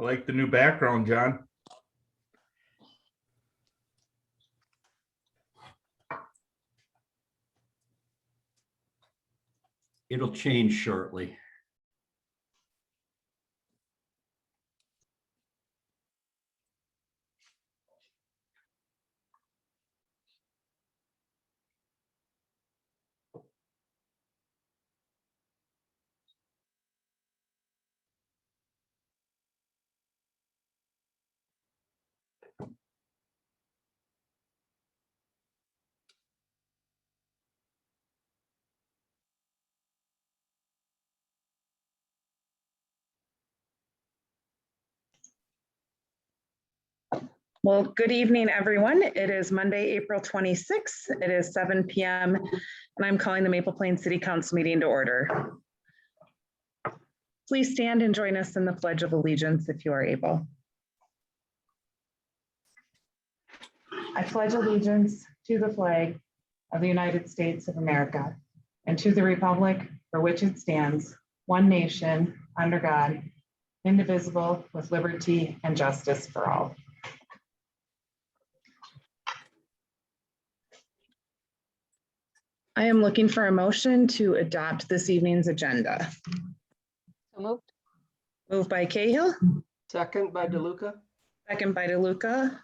I like the new background, John. It'll change shortly. Well, good evening, everyone. It is Monday, April 26th. It is 7 p.m. and I'm calling the Maple Plains City Council meeting to order. Please stand and join us in the Pledge of Allegiance if you are able. I pledge allegiance to the flag of the United States of America and to the republic for which it stands, one nation, under God, indivisible, with liberty and justice for all. I am looking for a motion to adopt this evening's agenda. So moved. Moved by Cahill, Second by DeLuca. second by DeLuca.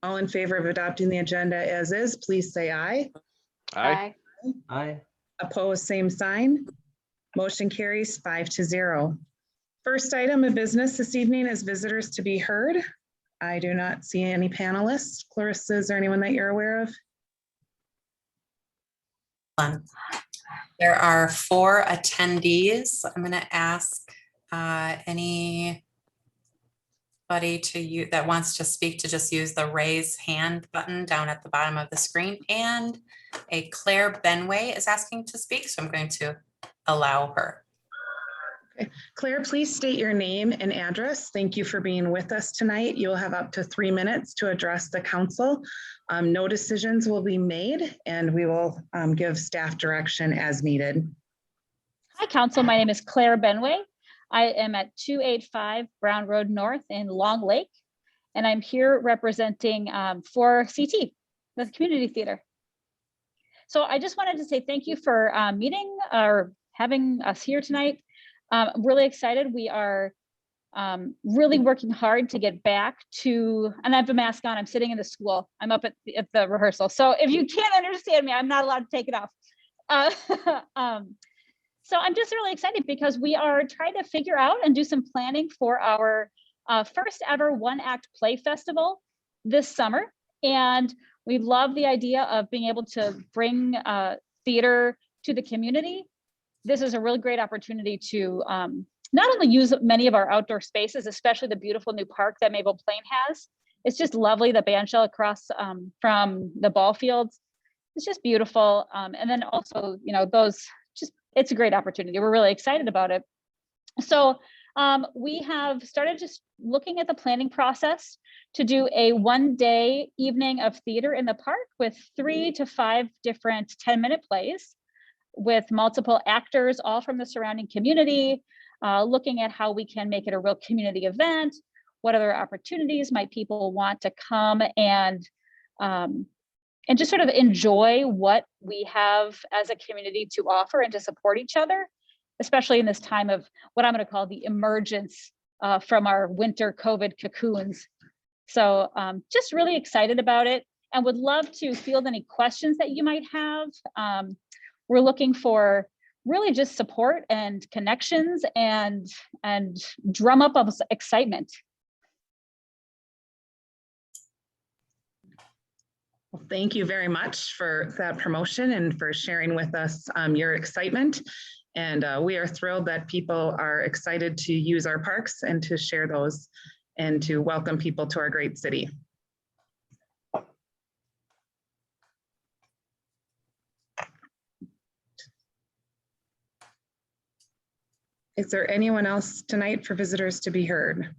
All in favor of adopting the agenda as is, please say aye. Aye. Aye. Opposed, same sign. Motion carries 5-0. First item of business this evening is visitors to be heard. I do not see any panelists. Clarissa, is there anyone that you're aware of? There are 4 attendees. I'm going to ask anybody that wants to speak to just use the raise hand button down at the bottom of the screen. And a Claire Benway is asking to speak, so I'm going to allow her. Okay. Claire, please state your name and address. Thank you for being with us tonight. You'll have up to 3 minutes to address the council. No decisions will be made, and we will give staff direction as needed. Hi, Council. My name is Claire Benway. I am at 285 Brown Road North in Long Lake, and I'm here representing for CT, the community theater. So I just wanted to say thank you for meeting or having us here tonight. I'm really excited. We are really working hard to get back to, and I have a mask on, I'm sitting in the school. I'm up at the rehearsal. So if you can't understand me, I'm not allowed to take it off. So I'm just really excited because we are trying to figure out and do some planning for our first ever one-act play festival this summer. And we love the idea of being able to bring theater to the community. This is a really great opportunity to not only use many of our outdoor spaces, especially the beautiful new park that Maple Plain has. It's just lovely, the bandshell across from the ball fields. It's just beautiful. And then also, you know, it's a great opportunity. We're really excited about it. So we have started just looking at the planning process to do a one-day evening of theater in the park with 3 to 5 different 10-minute plays with multiple actors, all from the surrounding community, looking at how we can make it a real community event. What other opportunities might people want to come and just sort of enjoy what we have as a community to offer and to support each other, especially in this time of what I'm going to call the emergence from our winter COVID cocoons. So just really excited about it and would love to field any questions that you might have. We're looking for really just support and connections and drum up of excitement. Well, thank you very much for that promotion and for sharing with us your excitement. And we are thrilled that people are excited to use our parks and to share those and to welcome people to our great city. Is there anyone else tonight for visitors to be heard?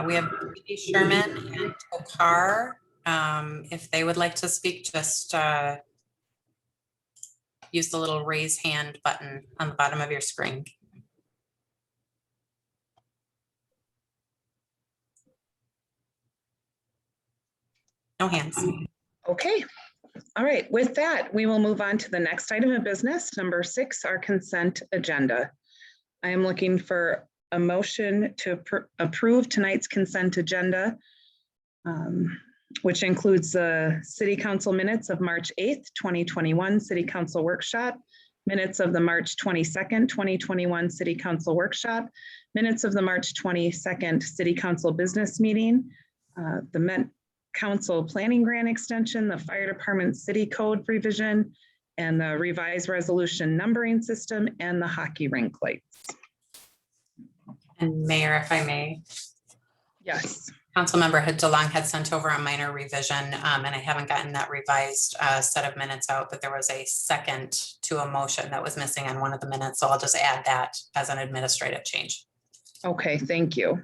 We have Katie Sherman and Tokar. If they would like to speak, just use the little raise hand button on the bottom of your screen. No hands. Okay. All right. With that, we will move on to the next item of business, number 6, our consent agenda. I am looking for a motion to approve tonight's consent agenda, which includes the City Council minutes of March 8th, 2021 City Council Workshop, minutes of the March 22nd, 2021 City Council Workshop, minutes of the March 22nd City Council Business Meeting, the Met Council Planning Grant Extension, the Fire Department City Code revision, and the revised resolution numbering system, and the hockey rink lights. And Mayor, if I may, Yes. Councilmember DeLong had sent over a minor revision, and I haven't gotten that revised set of minutes out, but there was a second to a motion that was missing on one of the minutes, so I'll just add that as an administrative change. Okay, thank you.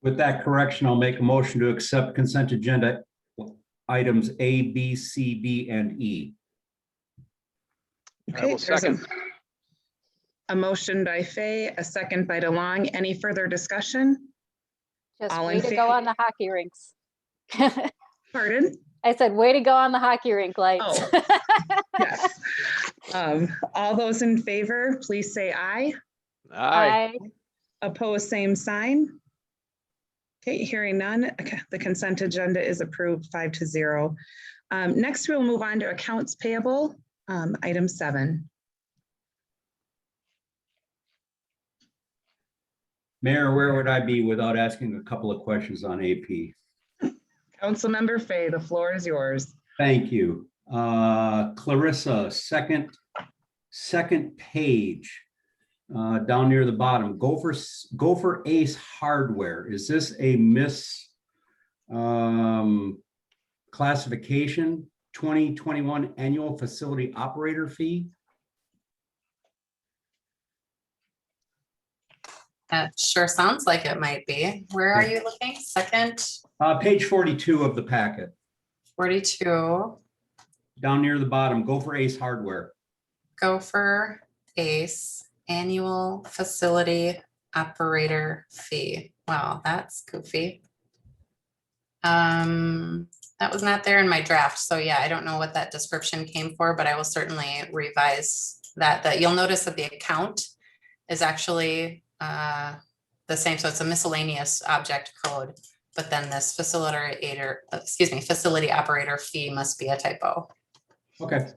With that correction, I'll make a motion to accept consent agenda items A, B, C, D, and E. Okay, there's a motion by Fay, a second by DeLong. Any further discussion? Just All way in to go favor? on the hockey rinks. Pardon? I said, way to go on the hockey rink lights. Yes. All those in favor, please say aye. Aye. Opposed, same sign. Okay, hearing none, okay, the consent agenda is approved 5-0. Next, we'll move on to accounts payable, item 7. Mayor, where would I be without asking a couple of questions on AP? Councilmember Fay, the floor is yours. Thank you. Clarissa, second page, down near the bottom, Gopher Ace Hardware. Is this a classification 2021 annual facility operator fee? That sure sounds like it might be. Where are you looking? Second, Page 42 of the packet, 42, down near the bottom, Gopher Ace Hardware. Gopher Ace annual facility operator fee. Wow, that's goofy. That was not there in my draft. So yeah, I don't know what that description came for, but I will certainly revise that. You'll notice that the account is actually the same. So it's a miscellaneous object code, but then this facility operator fee must be a typo. Okay.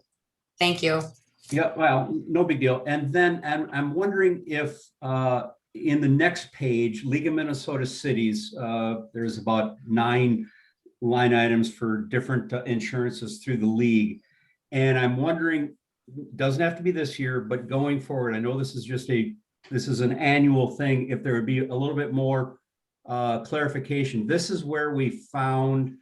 Thank you. Yeah, well, no big deal. And then I'm wondering if in the next page, League of Minnesota Cities, there's about 9 line items for different insurances through the league. And I'm wondering, doesn't have to be this year, but going forward, I know this is an annual thing, if there would be a little bit more clarification. This is where we found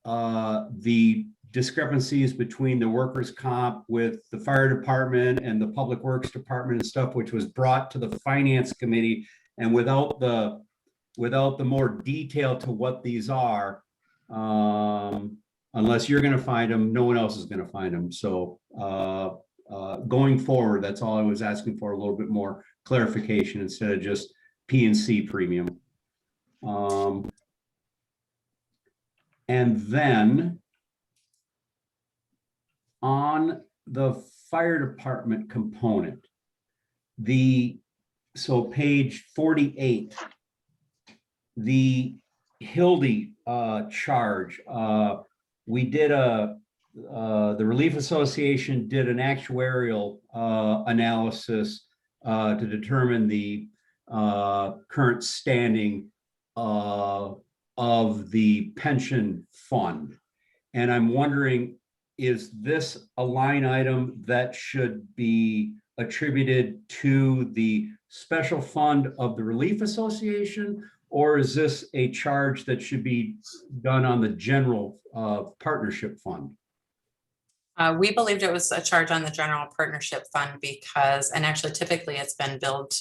the discrepancies between the workers' comp with the fire department and the public works department and stuff, which was brought to the finance committee. And without the more detail to what these are, unless you're going to find them, no one else is going to find them. So going forward, that's all I was asking for, a little bit more clarification instead of just P&C premium. And then on the fire department component, so page 48, the Hildy charge, we did the Relief Association did an actuarial analysis to determine the current standing of the pension fund. And I'm wondering, is this a line item that should be attributed to the special fund of the Relief Association, or is this a charge that should be done on the general partnership fund? We believed it was a charge on the general partnership fund because, and actually typically it's been billed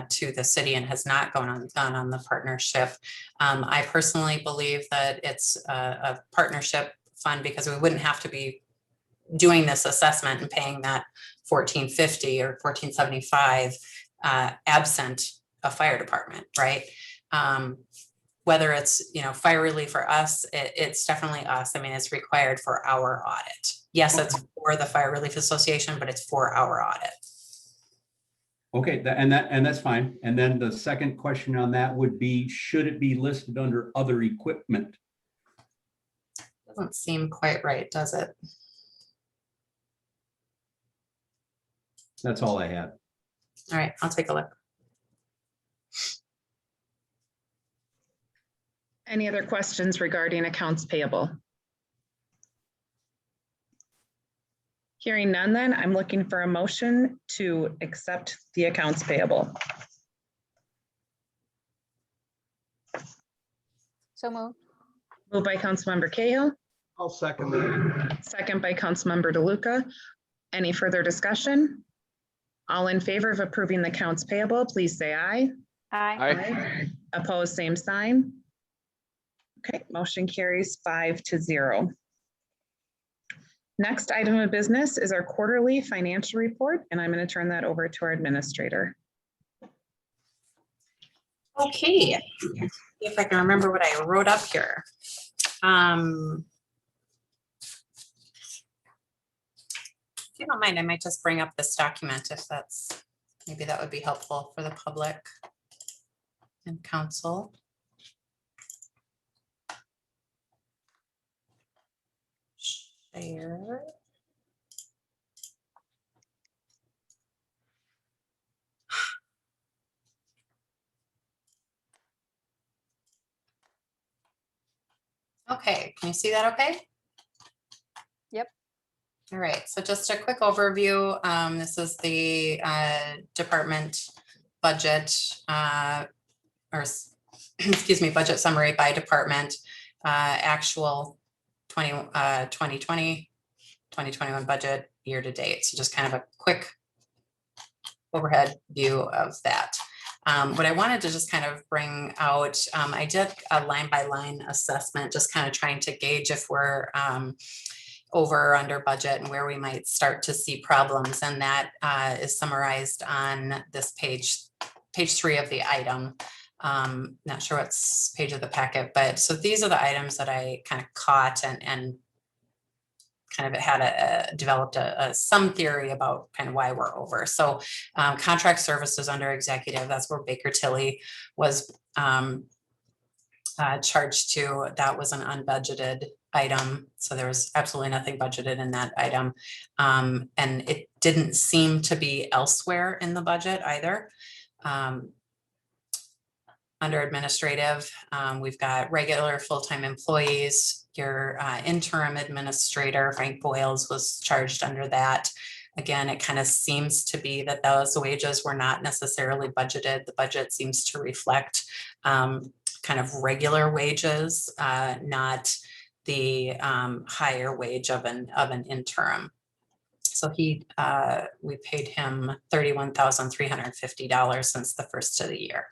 to the city and has not gone on the partnership. I personally believe that it's a partnership fund because we wouldn't have to be doing this assessment and paying that $14.50 or $14.75 absent a fire department, right? Whether it's, fire relief for us, it's definitely us. I mean, it's required for our audit. Yes, it's for the Fire Relief Association, but it's for our audit. Okay, and that's fine. And then the second question on that would be, should it be listed under other equipment? Doesn't seem quite right, does it? That's all I had. All right, I'll take a look. Any other questions regarding accounts payable? Hearing none, then I'm looking for a motion to accept the accounts payable. So moved. Moved by Councilmember Cahill, I'll second that. second by Councilmember DeLuca. Any further discussion? All in favor of approving the accounts payable, please say aye. Aye. Aye. Opposed, same sign. Okay, motion carries 5-0. Next item of business is our quarterly financial report, and I'm going to turn that over to our administrator. Okay, see if I can remember what I wrote up here. If you don't mind, I might just bring up this document if maybe that would be helpful for the public and council. Share. Okay, can you see that okay? Yep. All right, so just a quick overview. This is the department budget excuse me, budget summary by department, actual 2020, 2021 budget year to date. So just kind of a quick overhead view of that. What I wanted to just kind of bring out, I did a line by line assessment, just kind of trying to gauge if we're over or under budget and where we might start to see problems. And that is summarized on this page 3 of the item. Not sure what's page of the packet, but so these are the items that I kind of caught and kind of had developed some theory about kind of why we're over. So contract services under executive, that's where Baker Tilly was charged to. That was an unbudgeted item. So there was absolutely nothing budgeted in that item. And it didn't seem to be elsewhere in the budget either. Under administrative, we've got regular full-time employees. Your interim administrator, Frank Boyles, was charged under that. Again, it kind of seems to be that those wages were not necessarily budgeted. The budget seems to reflect kind of regular wages, not the higher wage of an interim. So we paid him $31,350 since the first of the year.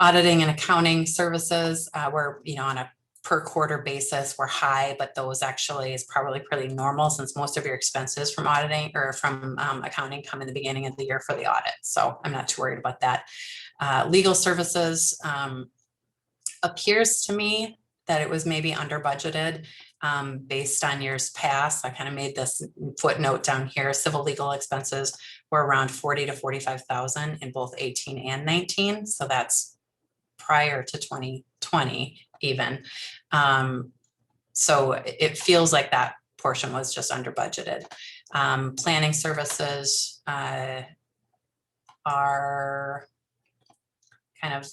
Auditing and accounting services were, on a per quarter basis were high, but those actually is probably pretty normal since most of your expenses from auditing or from accounting come in the beginning of the year for the audit. So I'm not too worried about that. Legal services appears to me that it was maybe under budgeted based on years past. I kind of made this footnote down here. Civil legal expenses were around 40 to 45,000 in both 18 and 19. So that's prior to 2020 even. So it feels like that portion was just under budgeted. Planning services are kind of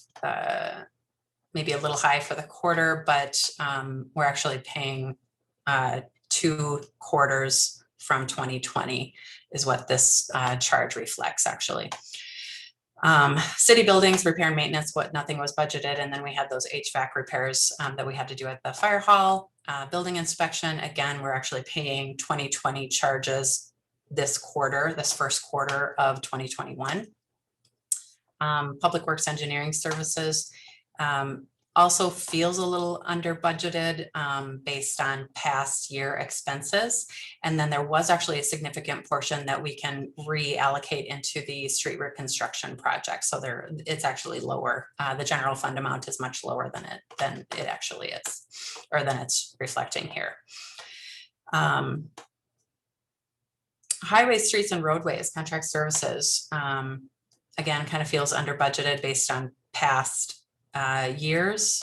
maybe a little high for the quarter, but we're actually paying 2 quarters from 2020 is what this charge reflects actually. City buildings, repair and maintenance, nothing was budgeted. And then we had those HVAC repairs that we had to do at the fire hall. Building inspection, again, we're actually paying 2020 charges this first quarter of 2021. Public works engineering services, also feels a little under budgeted based on past year expenses. And then there was actually a significant portion that we can reallocate into the street reconstruction project. So it's actually lower. The general fund amount is much lower than it actually is, or than it's reflecting here. Highways, streets, and roadways, contract services, again, kind of feels under budgeted based on past years.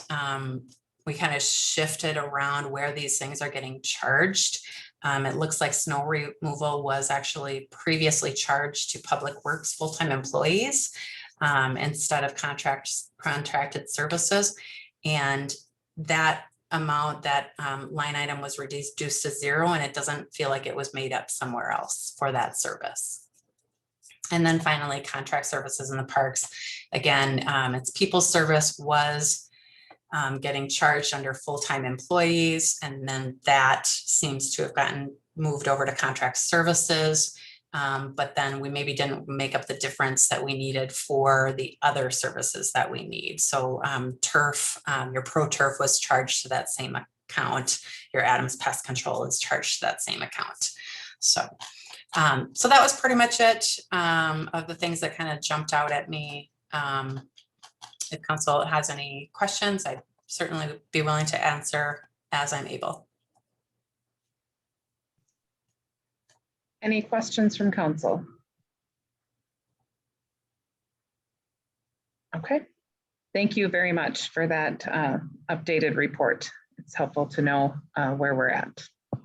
We kind of shifted around where these things are getting charged. It looks like snow removal was actually previously charged to Public Works full-time employees instead of contracted services. And that amount, that line item was reduced to 0, and it doesn't feel like it was made up somewhere else for that service. And then finally, contract services in the parks. Again, its people service was getting charged under full-time employees, and then that seems to have gotten moved over to contract services. But then we maybe didn't make up the difference that we needed for the other services that we need. So turf, your pro turf was charged to that same account. Your Adams Pest Control is charged to that same account. So that was pretty much it of the things that kind of jumped out at me. If council has any questions, I'd certainly be willing to answer as I'm able. Any questions from council? Okay, thank you very much for that updated report. It's helpful to know where we're at. All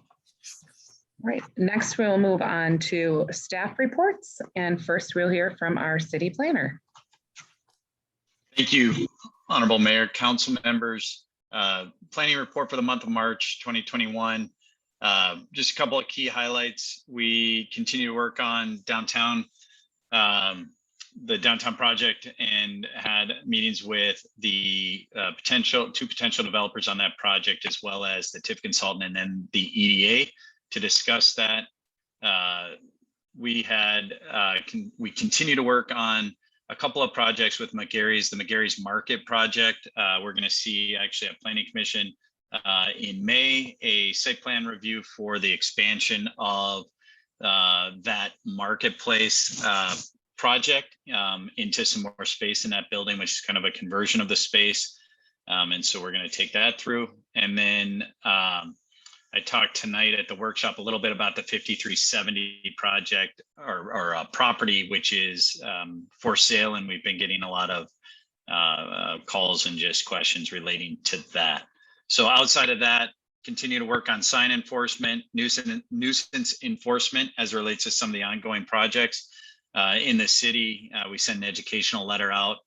right, next we'll move on to staff reports, and first we'll hear from our city planner. Thank you, Honorable Mayor, council members. Planning report for the month of March 2021. Just a couple of key highlights. We continue to work on downtown, the downtown project, and had meetings with the two potential developers on that project, as well as the TIF consultant and then the EDA to discuss that. We continue to work on a couple of projects with McGarry's, the McGarry's Market project. We're going to see actually at Planning Commission in May, a site plan review for the expansion of that marketplace project into some more space in that building, which is kind of a conversion of the space. And so we're going to take that through. And then I talked tonight at the workshop a little bit about the 5370 project or property, which is for sale. And we've been getting a lot of calls and just questions relating to that. So outside of that, continue to work on sign enforcement, nuisance enforcement as it relates to some of the ongoing projects in the city. We send an educational letter out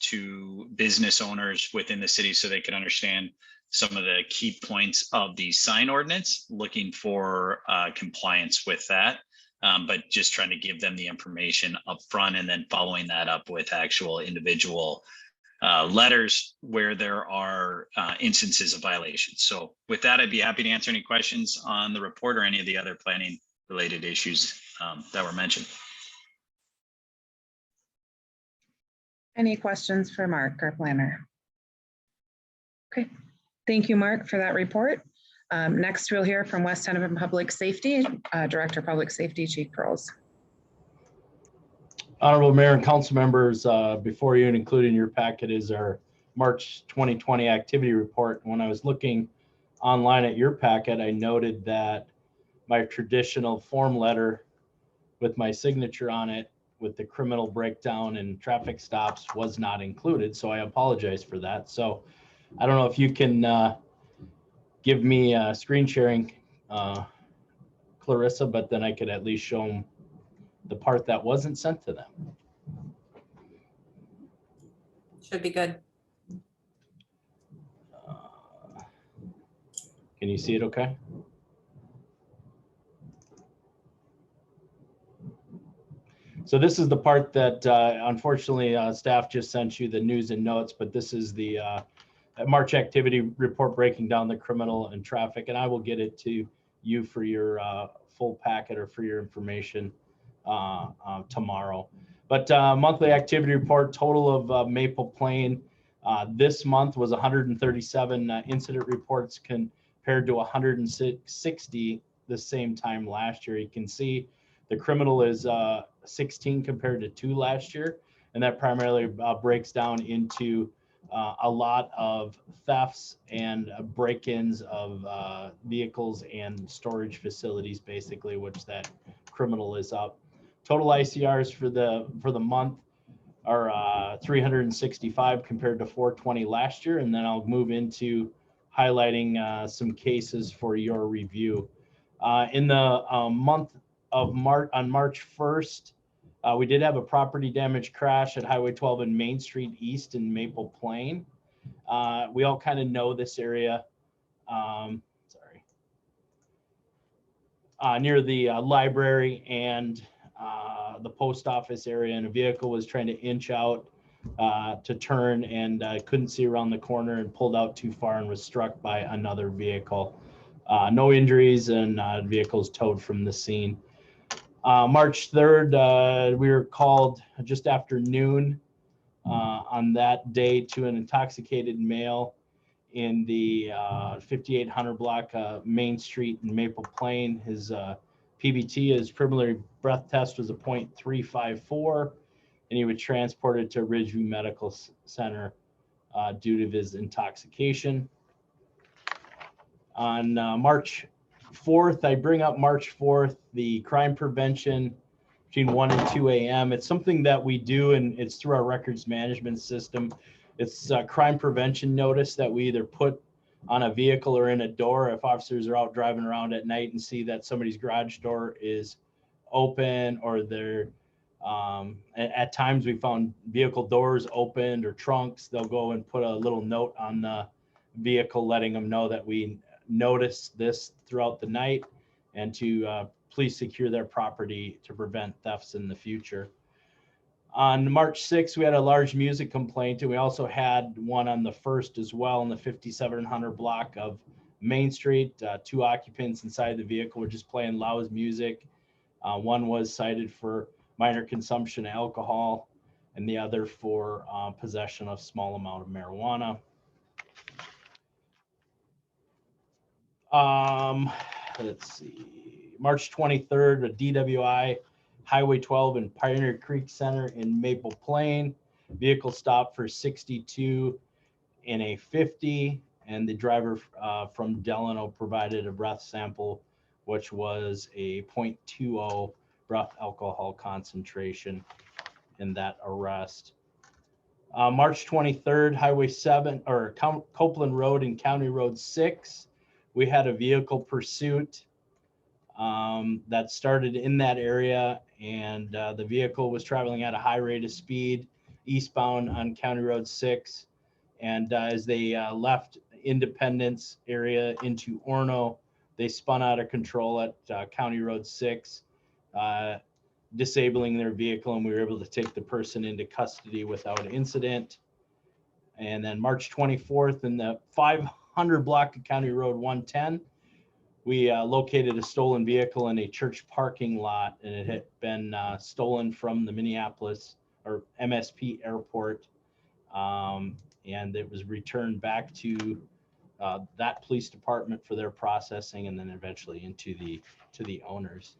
to business owners within the city so they can understand some of the key points of the sign ordinance, looking for compliance with that, but just trying to give them the information up front and then following that up with actual individual letters where there are instances of violations. So with that, I'd be happy to answer any questions on the report or any of the other planning related issues that were mentioned. Any questions for Mark, our planner? Okay, thank you, Mark, for that report. Next, we'll hear from West Hennepin Public Safety, Director of Public Safety, Chief Pearls. Honorable Mayor and council members, before you and included in your packet is our March 2020 activity report. When I was looking online at your packet, I noted that my traditional form letter with my signature on it with the criminal breakdown and traffic stops was not included. So I apologize for that. So I don't know if you can give me screen sharing, Clarissa, but then I could at least show them the part that wasn't sent to them. Should be good. Can you see it okay? So this is the part that unfortunately staff just sent you the news and notes, but this is the March activity report breaking down the criminal and traffic, and I will get it to you for your full packet or for your information tomorrow. But monthly activity report, total of Maple Plain This month was 137 incident reports compared to 160 the same time last year. You can see the criminal is 16 compared to 2 last year, and that primarily breaks down into a lot of thefts and break-ins of vehicles and storage facilities, basically, which that criminal is up. Total ICRs for the month are 365 compared to 420 last year, and then I'll move into highlighting some cases for your review. In the month of March, on March 1st, we did have a property damage crash at Highway 12 and Main Street East in Maple Plain. We all kind of know this area. Near the library and the post office area, and a vehicle was trying to inch out to turn and couldn't see around the corner and pulled out too far and was struck by another vehicle. No injuries, and vehicles towed from the scene. March 3rd, we were called just after noon on that day to an intoxicated male in the 5800 block Main Street in Maple Plain. His PBT, his preliminary breath test, was a 0.354, and he was transported to Ridgeview Medical Center due to his intoxication. On March 4th, I bring up March 4th, the crime prevention between 1 and 2 a.m. It's something that we do, and it's through our records management system. It's a crime prevention notice that we either put on a vehicle or in a door if officers are out driving around at night and see that somebody's garage door is open, or they're at times we found vehicle doors opened or trunks. They'll go and put a little note on the vehicle letting them know that we noticed this throughout the night and to please secure their property to prevent thefts in the future. On March 6th, we had a large music complaint, and we also had one on the 1st as well in the 5700 block of Main Street. 2 occupants inside the vehicle were just playing loud music. One was cited for minor consumption of alcohol, and the other for possession of small amount of marijuana. Let's see, March 23rd, a DWI, Highway 12 and Pioneer Creek Center in Maple Plain. Vehicle stopped for 62 in a 50, and the driver from Delano provided a breath sample, which was a 0.20 breath alcohol concentration in that arrest. March 23rd, Highway 7 or Copeland Road and County Road 6. We had a vehicle pursuit that started in that area, and the vehicle was traveling at a high rate of speed eastbound on County Road 6. And as they left Independence area into Orno, they spun out of control at County Road 6, disabling their vehicle, and we were able to take the person into custody without incident. And then March 24th, in the 500 block of County Road 110, we located a stolen vehicle in a church parking lot, and it had been stolen from the Minneapolis or MSP airport, and it was returned back to that police department for their processing, and then eventually into the owners.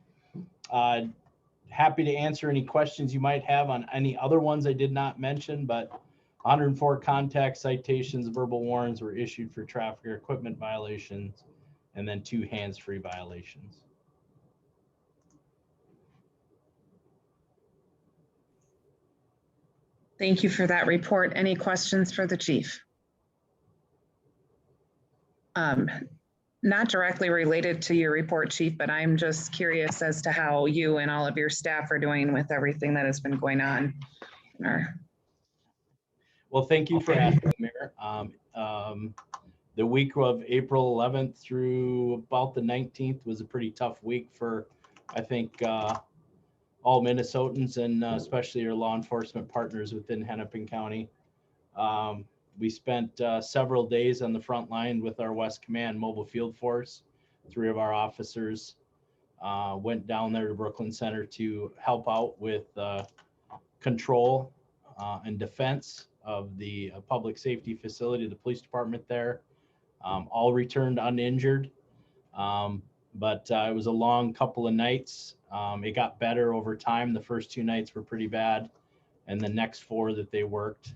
Happy to answer any questions you might have on any other ones I did not mention, but 104 contact citations, verbal warrants were issued for traffic or equipment violations, and then 2 hands-free violations. Thank you for that report. Any questions for the chief? Not directly related to your report, chief, but I'm just curious as to how you and all of your staff are doing with everything that has been going on. Well, thank you for asking, Mayor. The week of April 11th through about the 19th was a pretty tough week for, I think, all Minnesotans, and especially your law enforcement partners within Hennepin County. We spent several days on the front line with our West Command Mobile Field Force. 3 of our officers went down there to Brooklyn Center to help out with control and defense of the public safety facility, the police department there. All returned uninjured. But it was a long couple of nights. It got better over time. The first 2 nights were pretty bad. And the next 4 that they worked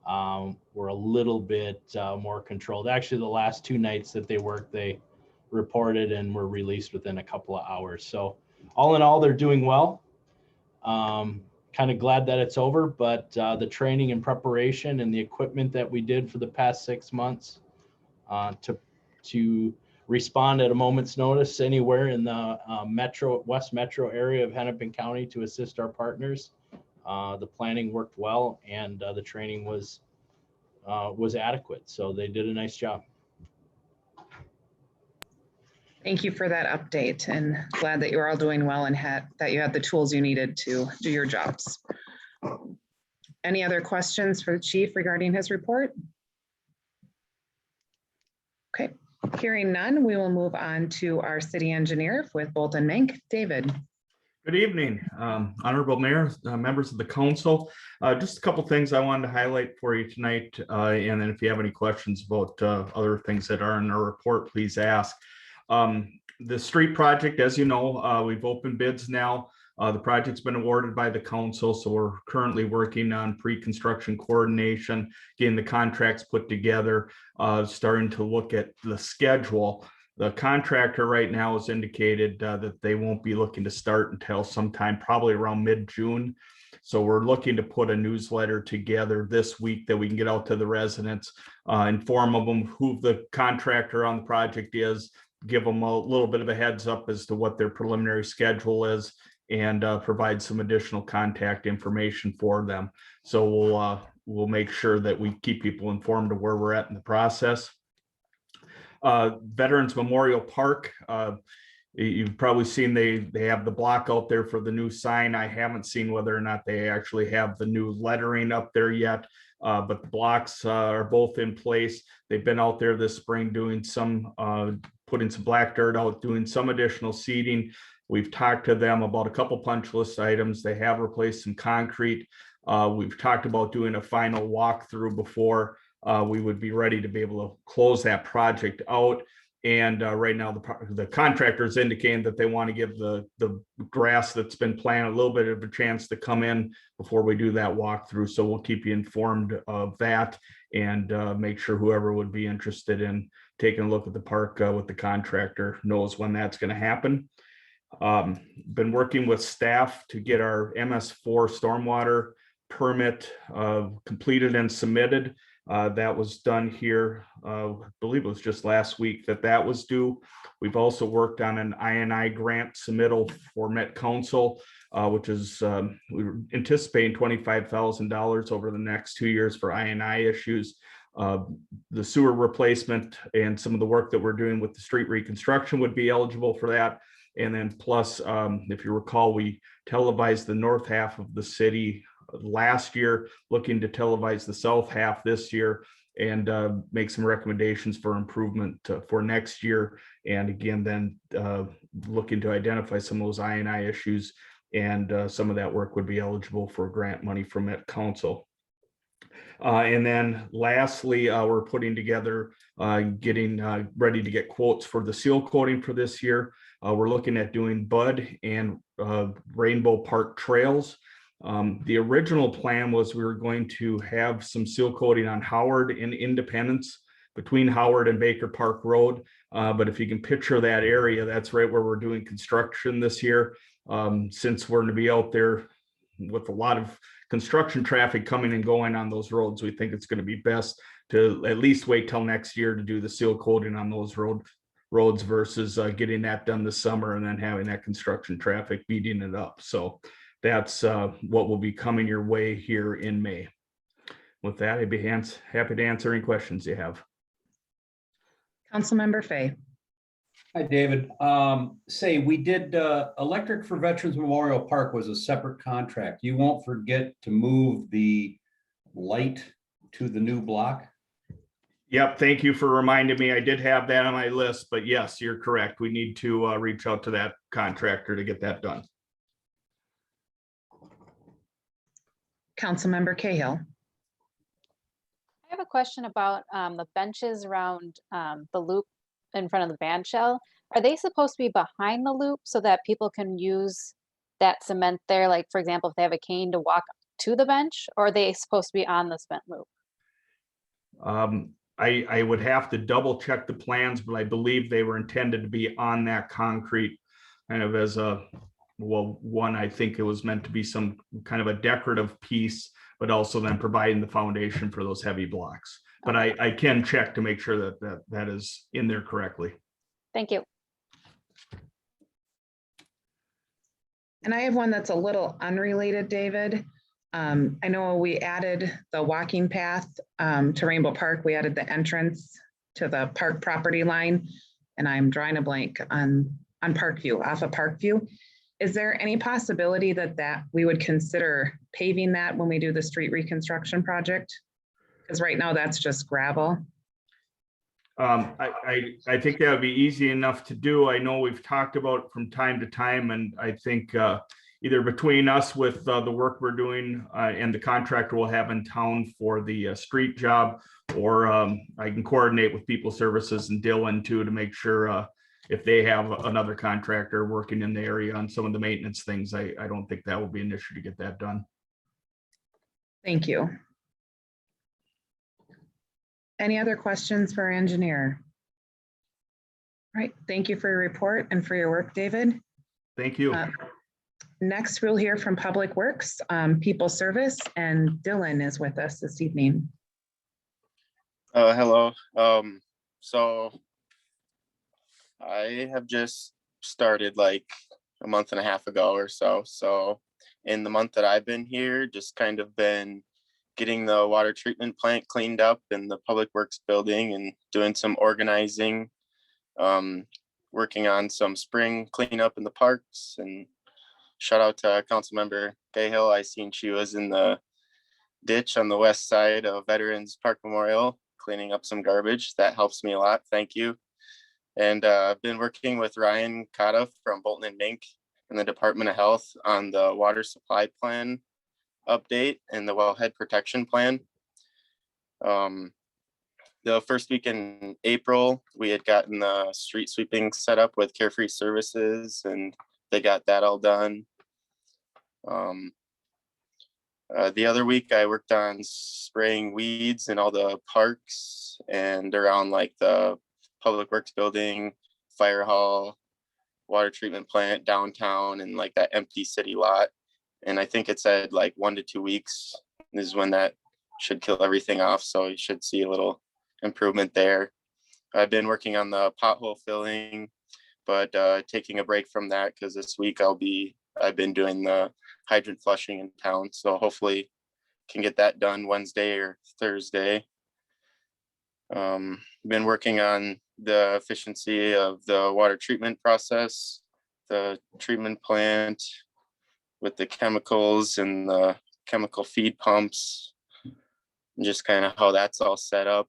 were a little bit more controlled. Actually, the last 2 nights that they worked, they reported and were released within a couple of hours. So all in all, they're doing well. Kind of glad that it's over, but the training and preparation and the equipment that we did for the past 6 months to respond at a moment's notice anywhere in the West Metro area of Hennepin County to assist our partners. The planning worked well, and the training was adequate. So they did a nice job. Thank you for that update, and glad that you're all doing well and that you had the tools you needed to do your jobs. Any other questions for the chief regarding his report? Okay, hearing none, we will move on to our city engineer with Bolton Mink. David. Good evening, Honorable Mayor, members of the council. Just a couple things I wanted to highlight for you tonight. And then if you have any questions about other things that are in our report, please ask. The street project, as you know, we've opened bids now. The project's been awarded by the council, so we're currently working on pre-construction coordination, getting the contracts put together, starting to look at the schedule. The contractor right now has indicated that they won't be looking to start until sometime probably around mid-June. So we're looking to put a newsletter together this week that we can get out to the residents, inform them who the contractor on the project is, give them a little bit of a heads up as to what their preliminary schedule is, and provide some additional contact information for them. So we'll make sure that we keep people informed of where we're at in the process. Veterans Memorial Park, you've probably seen they have the block out there for the new sign. I haven't seen whether or not they actually have the new lettering up there yet, but the blocks are both in place. They've been out there this spring doing some, putting some black dirt out, doing some additional seeding. We've talked to them about a couple punch list items. They have replaced some concrete. We've talked about doing a final walkthrough before we would be ready to be able to close that project out. And right now, the contractors indicating that they want to give the grass that's been planted a little bit of a chance to come in before we do that walkthrough. So we'll keep you informed of that and make sure whoever would be interested in taking a look at the park with the contractor knows when that's going to happen. Been working with staff to get our MS4 stormwater permit completed and submitted. That was done here, I believe it was just last week that was due. We've also worked on an I&I grant submittal for Met Council, which is we were anticipating $25,000 over the next 2 years for I&I issues. The sewer replacement and some of the work that we're doing with the street reconstruction would be eligible for that. And then plus, if you recall, we televised the north half of the city last year, looking to televise the south half this year and make some recommendations for improvement for next year. And again, then looking to identify some of those I&I issues, and some of that work would be eligible for grant money from Met Council. And then lastly, we're putting together, getting ready to get quotes for the seal coating for this year. We're looking at doing Bud and Rainbow Park trails. The original plan was we were going to have some seal coating on Howard and Independence between Howard and Baker Park Road. But if you can picture that area, that's right where we're doing construction this year. Since we're going to be out there with a lot of construction traffic coming and going on those roads, we think it's going to be best to at least wait till next year to do the seal coating on those roads versus getting that done this summer and then having that construction traffic beating it up. So that's what will be coming your way here in May. With that, I'd be happy to answer any questions you have. Councilmember Fay. Hi, David. Say we did electric for Veterans Memorial Park was a separate contract. You won't forget to move the light to the new block? Yep, thank you for reminding me. I did have that on my list, but yes, you're correct. We need to reach out to that contractor to get that done. Councilmember Cahill. have a question about the benches around the loop in front of the band shell. Are they supposed to be behind the loop so that people can use that cement there? Like, for example, if they have a cane to walk to the bench, or are they supposed to be on the cement loop? I would have to double check the plans, but I believe they were intended to be on that concrete kind of as a, well, one, I think it was meant to be some kind of a decorative piece, but also then providing the foundation for those heavy blocks. But I can check to make sure that is in there correctly. Thank you. And I have one that's a little unrelated, David. I know we added the walking path to Rainbow Park. We added the entrance to the park property line, and I'm drawing a blank on Parkview, off of Parkview. Is there any possibility that we would consider paving that when we do the street reconstruction project? Because right now that's just gravel. I think that would be easy enough to do. I know we've talked about it from time to time, and I think either between us with the work we're doing and the contractor we'll have in town for the street job, or I can coordinate with People Services and Dylan too to make sure if they have another contractor working in the area on some of the maintenance things, I don't think that will be an issue to get that done. Thank you. Any other questions for our engineer? All right, thank you for your report and for your work, David. Thank you. Next, we'll hear from Public Works, People Service, and Dylan is with us this evening. Hello. So I have just started like a month and a half ago or so. So in the month that I've been here, just kind of been getting the water treatment plant cleaned up in the Public Works building and doing some organizing, working on some spring cleanup in the parks. And shout out to Councilmember Cahill. I seen she was in the ditch on the west side of Veterans Park Memorial, cleaning up some garbage. That helps me a lot. Thank you. And I've been working with Ryan Cotta from Bolton and Mink in the Department of Health on the water supply plan update and the wellhead protection plan. The first week in April, we had gotten the street sweeping set up with Carefree Services, and they got that all done. The other week, I worked on spraying weeds in all the parks and around like the Public Works building, fire hall, water treatment plant, downtown, and like that empty city lot. And I think it said like 1 to 2 weeks is when that should kill everything off. So you should see a little improvement there. I've been working on the pothole filling, but taking a break from that because this week I've been doing the hydrant flushing in town. So hopefully can get that done Wednesday or Thursday. Been working on the efficiency of the water treatment process, the treatment plant with the chemicals and the chemical feed pumps, and just kind of how that's all set up.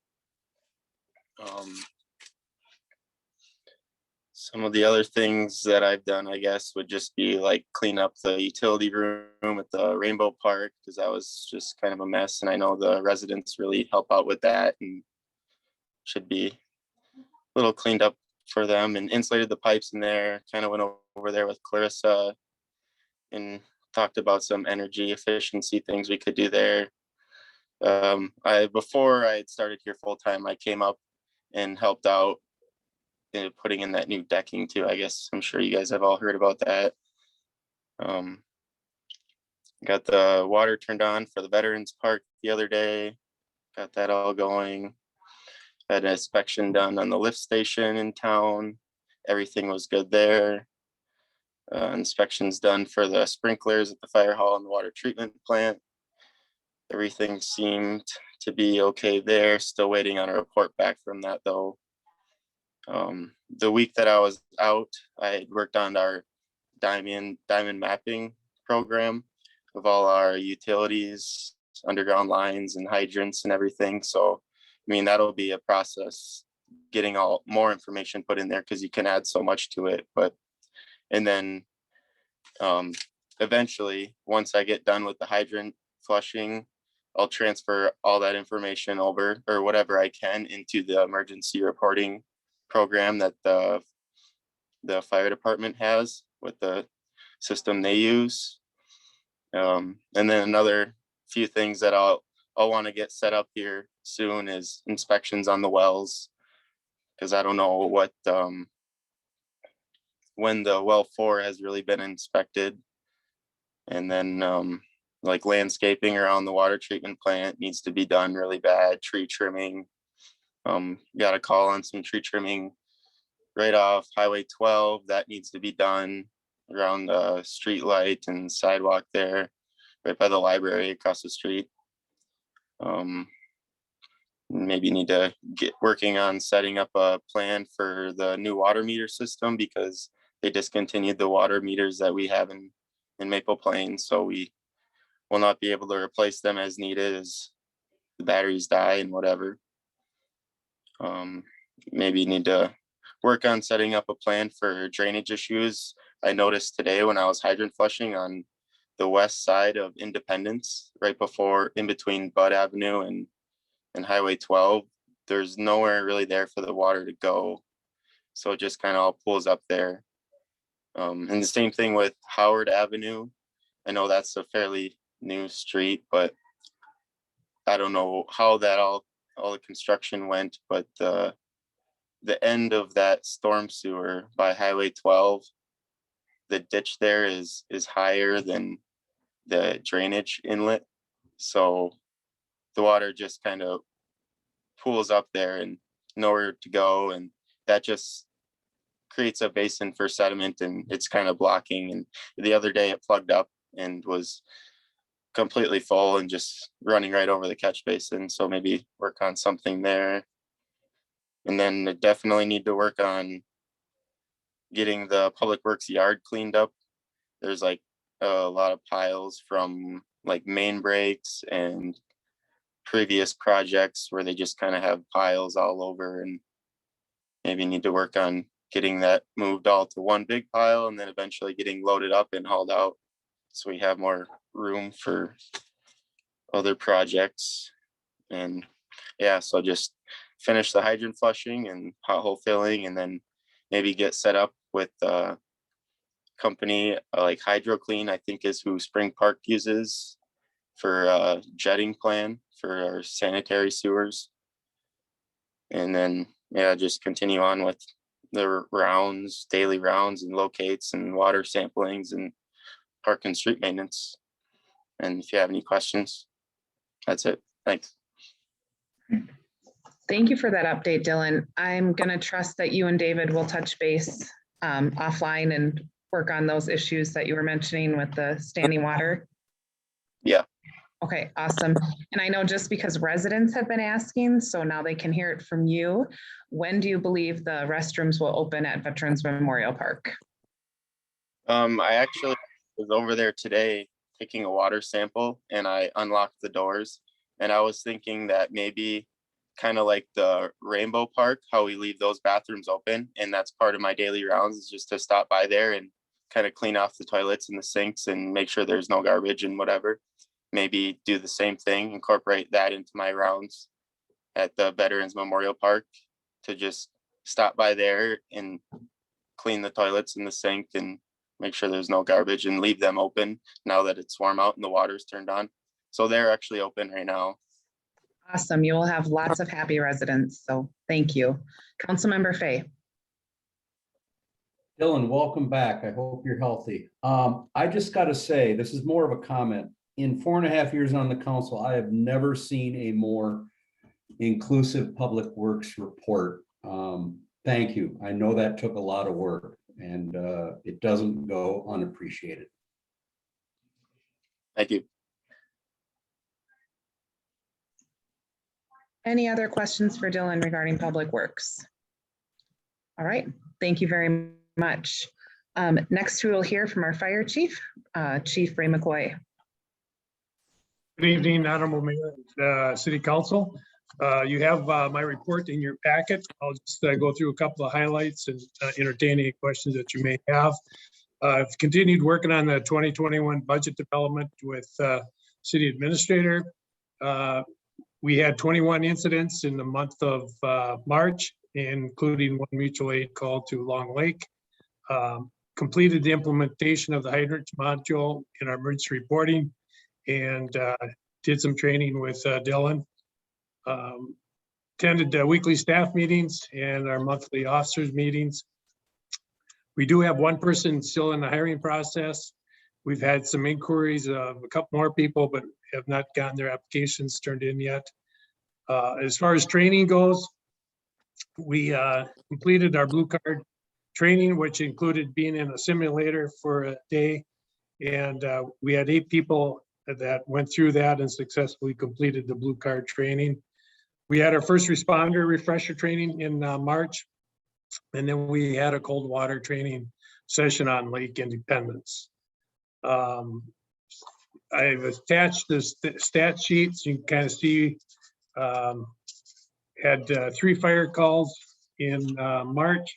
Some of the other things that I've done, I guess, would just be like clean up the utility room at the Rainbow Park, because that was just kind of a mess. And I know the residents really help out with that and should be a little cleaned up for them, and insulated the pipes in there. Kind of went over there with Clarissa and talked about some energy efficiency things we could do there. Before I had started here full time, I came up and helped out in putting in that new decking too. I guess I'm sure you guys have all heard about that. Got the water turned on for the Veterans Park the other day. Got that all going. Had an inspection done on the lift station in town. Everything was good there. Inspections done for the sprinklers at the fire hall and the water treatment plant. Everything seemed to be okay there. Still waiting on a report back from that though. The week that I was out, I had worked on our diamond mapping program of all our utilities, underground lines and hydrants and everything. So, I mean, that'll be a process getting all more information put in there because you can add so much to it. And then eventually, once I get done with the hydrant flushing, I'll transfer all that information over, or whatever I can, into the emergency reporting program that the fire department has with the system they use. And then another few things that I'll want to get set up here soon is inspections on the wells, because I don't know what when the well 4 has really been inspected. And then like landscaping around the water treatment plant needs to be done really bad. Tree trimming, got a call on some tree trimming right off Highway 12 that needs to be done around the street light and sidewalk there, right by the library across the street. Maybe need to get working on setting up a plan for the new water meter system, because they discontinued the water meters that we have in Maple Plains, so we will not be able to replace them as needed as the batteries die and whatever. Maybe need to work on setting up a plan for drainage issues. I noticed today when I was hydrant flushing on the west side of Independence, right before, in between Bud Avenue and Highway 12, there's nowhere really there for the water to go. So it just kind of all pulls up there. And the same thing with Howard Avenue. I know that's a fairly new street, but I don't know how that all the construction went, but the end of that storm sewer by Highway 12, the ditch there is higher than the drainage inlet. So the water just kind of pools up there and nowhere to go. And that just creates a basin for sediment, and it's kind of blocking. And the other day it plugged up and was completely full and just running right over the catch basin. So maybe work on something there. And then definitely need to work on getting the public works yard cleaned up. There's like a lot of piles from like main breaks and previous projects where they just kind of have piles all over, and maybe need to work on getting that moved all to one big pile and then eventually getting loaded up and hauled out, so we have more room for other projects. And yeah, so just finish the hydrant flushing and pothole filling, and then maybe get set up with a company like HydroClean, I think is who Spring Park uses for a jetting plan for our sanitary sewers. And then yeah, just continue on with the rounds, daily rounds and locates and water samplings and park and street maintenance. And if you have any questions, that's it. Thanks. Thank you for that update, Dylan. I'm going to trust that you and David will touch base offline and work on those issues that you were mentioning with the standing water. Yeah. Okay, awesome. And I know just because residents have been asking, so now they can hear it from you. When do you believe the restrooms will open at Veterans Memorial Park? I actually was over there today taking a water sample, and I unlocked the doors, and I was thinking that maybe kind of like the Rainbow Park, how we leave those bathrooms open, and that's part of my daily rounds, is just to stop by there and kind of clean off the toilets and the sinks and make sure there's no garbage and whatever. Maybe do the same thing, incorporate that into my rounds at the Veterans Memorial Park, to just stop by there and clean the toilets and the sink and make sure there's no garbage and leave them open now that it's warm out and the water's turned on. So they're actually open right now. Awesome. You will have lots of happy residents. So thank you. Councilmember Fay. Dylan, welcome back. I hope you're healthy. I just got to say, this is more of a comment. In 4.5 years on the council, I have never seen a more inclusive public works report. Thank you. I know that took a lot of work, and it doesn't go unappreciated. Thank you. Any other questions for Dylan regarding public works? All right, thank you very much. Next, we will hear from our fire chief, Chief Ray McCoy. Good evening, Honorable Mayor, City Council. You have my report in your packet. I'll just go through a couple of highlights and entertain any questions that you may have. I've continued working on the 2021 budget development with City Administrator. We had 21 incidents in the month of March, including one mutual aid call to Long Lake. Completed the implementation of the hydrant module in our emergency reporting and did some training with Dylan. Attended weekly staff meetings and our monthly officers meetings. We do have one person still in the hiring process. We've had some inquiries of a couple more people, but have not gotten their applications turned in yet. As far as training goes, we completed our blue card training, which included being in a simulator for a day. And we had 8 people that went through that and successfully completed the blue card training. We had our first responder refresher training in March. And then we had a cold water training session on Lake Independence. I've attached the stat sheets. You can kind of see had 3 fire calls in March,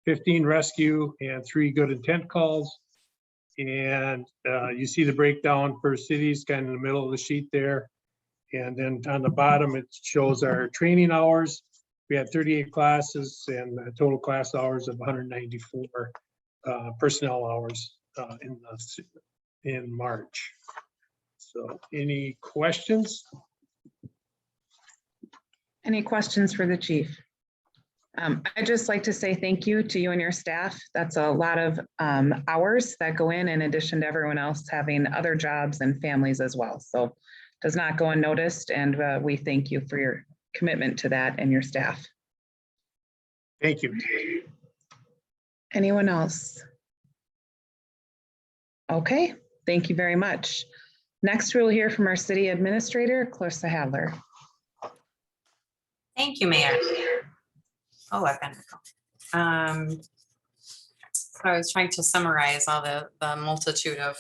15 rescue, and 3 good intent calls. And you see the breakdown per cities kind of in the middle of the sheet there. And then on the bottom, it shows our training hours. We had 38 classes and total class hours of 194 personnel hours in March. So any questions? Any questions for the chief? I'd just like to say thank you to you and your staff. That's a lot of hours that go in addition to everyone else having other jobs and families as well. So does not go unnoticed, and we thank you for your commitment to that and your staff. Thank you. Anyone else? Okay, thank you very much. Next, we'll hear from our city administrator, Clarissa Hadler. Thank you, Mayor. Oh, I've been. I was trying to summarize all the multitude of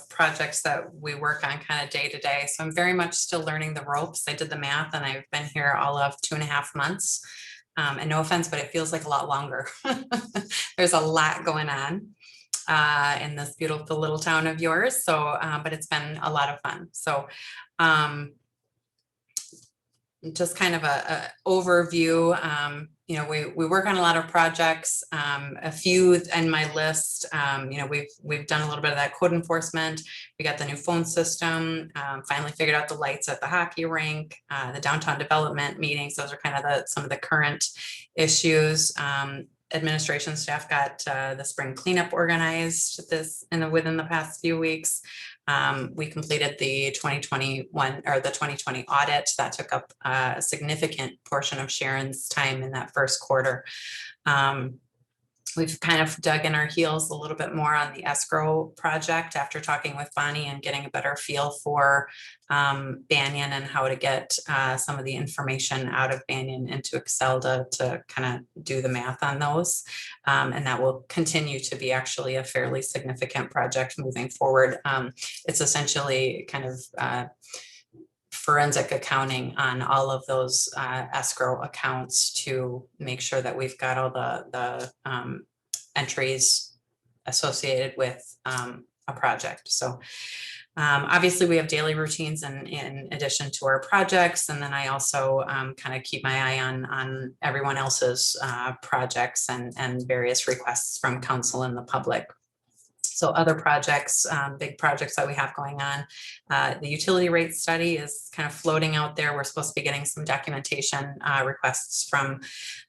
projects that we work on kind of day to day. So I'm very much still learning the ropes. I did the math and I've been here all of 2.5 months. And no offense, but it feels like a lot longer. There's a lot going on in this beautiful little town of yours. So, but it's been a lot of fun. So just kind of a overview. You know, we work on a lot of projects. A few in my list. You know, we've done a little bit of that code enforcement. We got the new phone system. Finally figured out the lights at the hockey rink. The downtown development meetings. Those are kind of some of the current issues. Administration staff got the spring cleanup organized within the past few weeks. We completed the 2021 or the 2020 audit that took up a significant portion of Sharon's time in that first quarter. We've kind of dug in our heels a little bit more on the escrow project after talking with Bonnie and getting a better feel for Banyan and how to get some of the information out of Banyan into Excel to kind of do the math on those. And that will continue to be actually a fairly significant project moving forward. It's essentially kind of forensic accounting on all of those escrow accounts to make sure that we've got all the entries associated with a project. So obviously we have daily routines in addition to our projects. And then I also kind of keep my eye on everyone else's projects and various requests from council and the public. So other projects, big projects that we have going on. The utility rate study is kind of floating out there. We're supposed to be getting some documentation requests from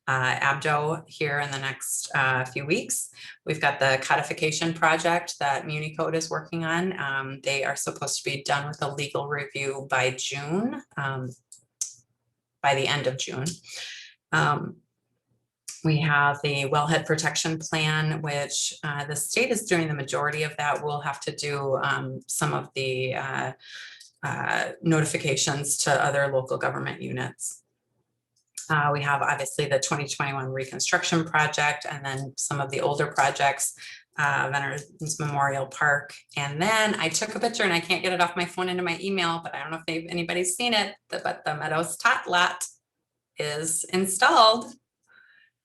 Abdo here in the next few weeks. We've got the codification project that MuniCode is working on. They are supposed to be done with a legal review by June, by the end of June. We have the wellhead protection plan, which the state is doing the majority of that. We'll have to do some of the notifications to other local government units. We have obviously the 2021 reconstruction project and then some of the older projects, Veterans Memorial Park. And then I took a picture and I can't get it off my phone into my email, but I don't know if anybody's seen it, but the Meadows Tot Lot is installed.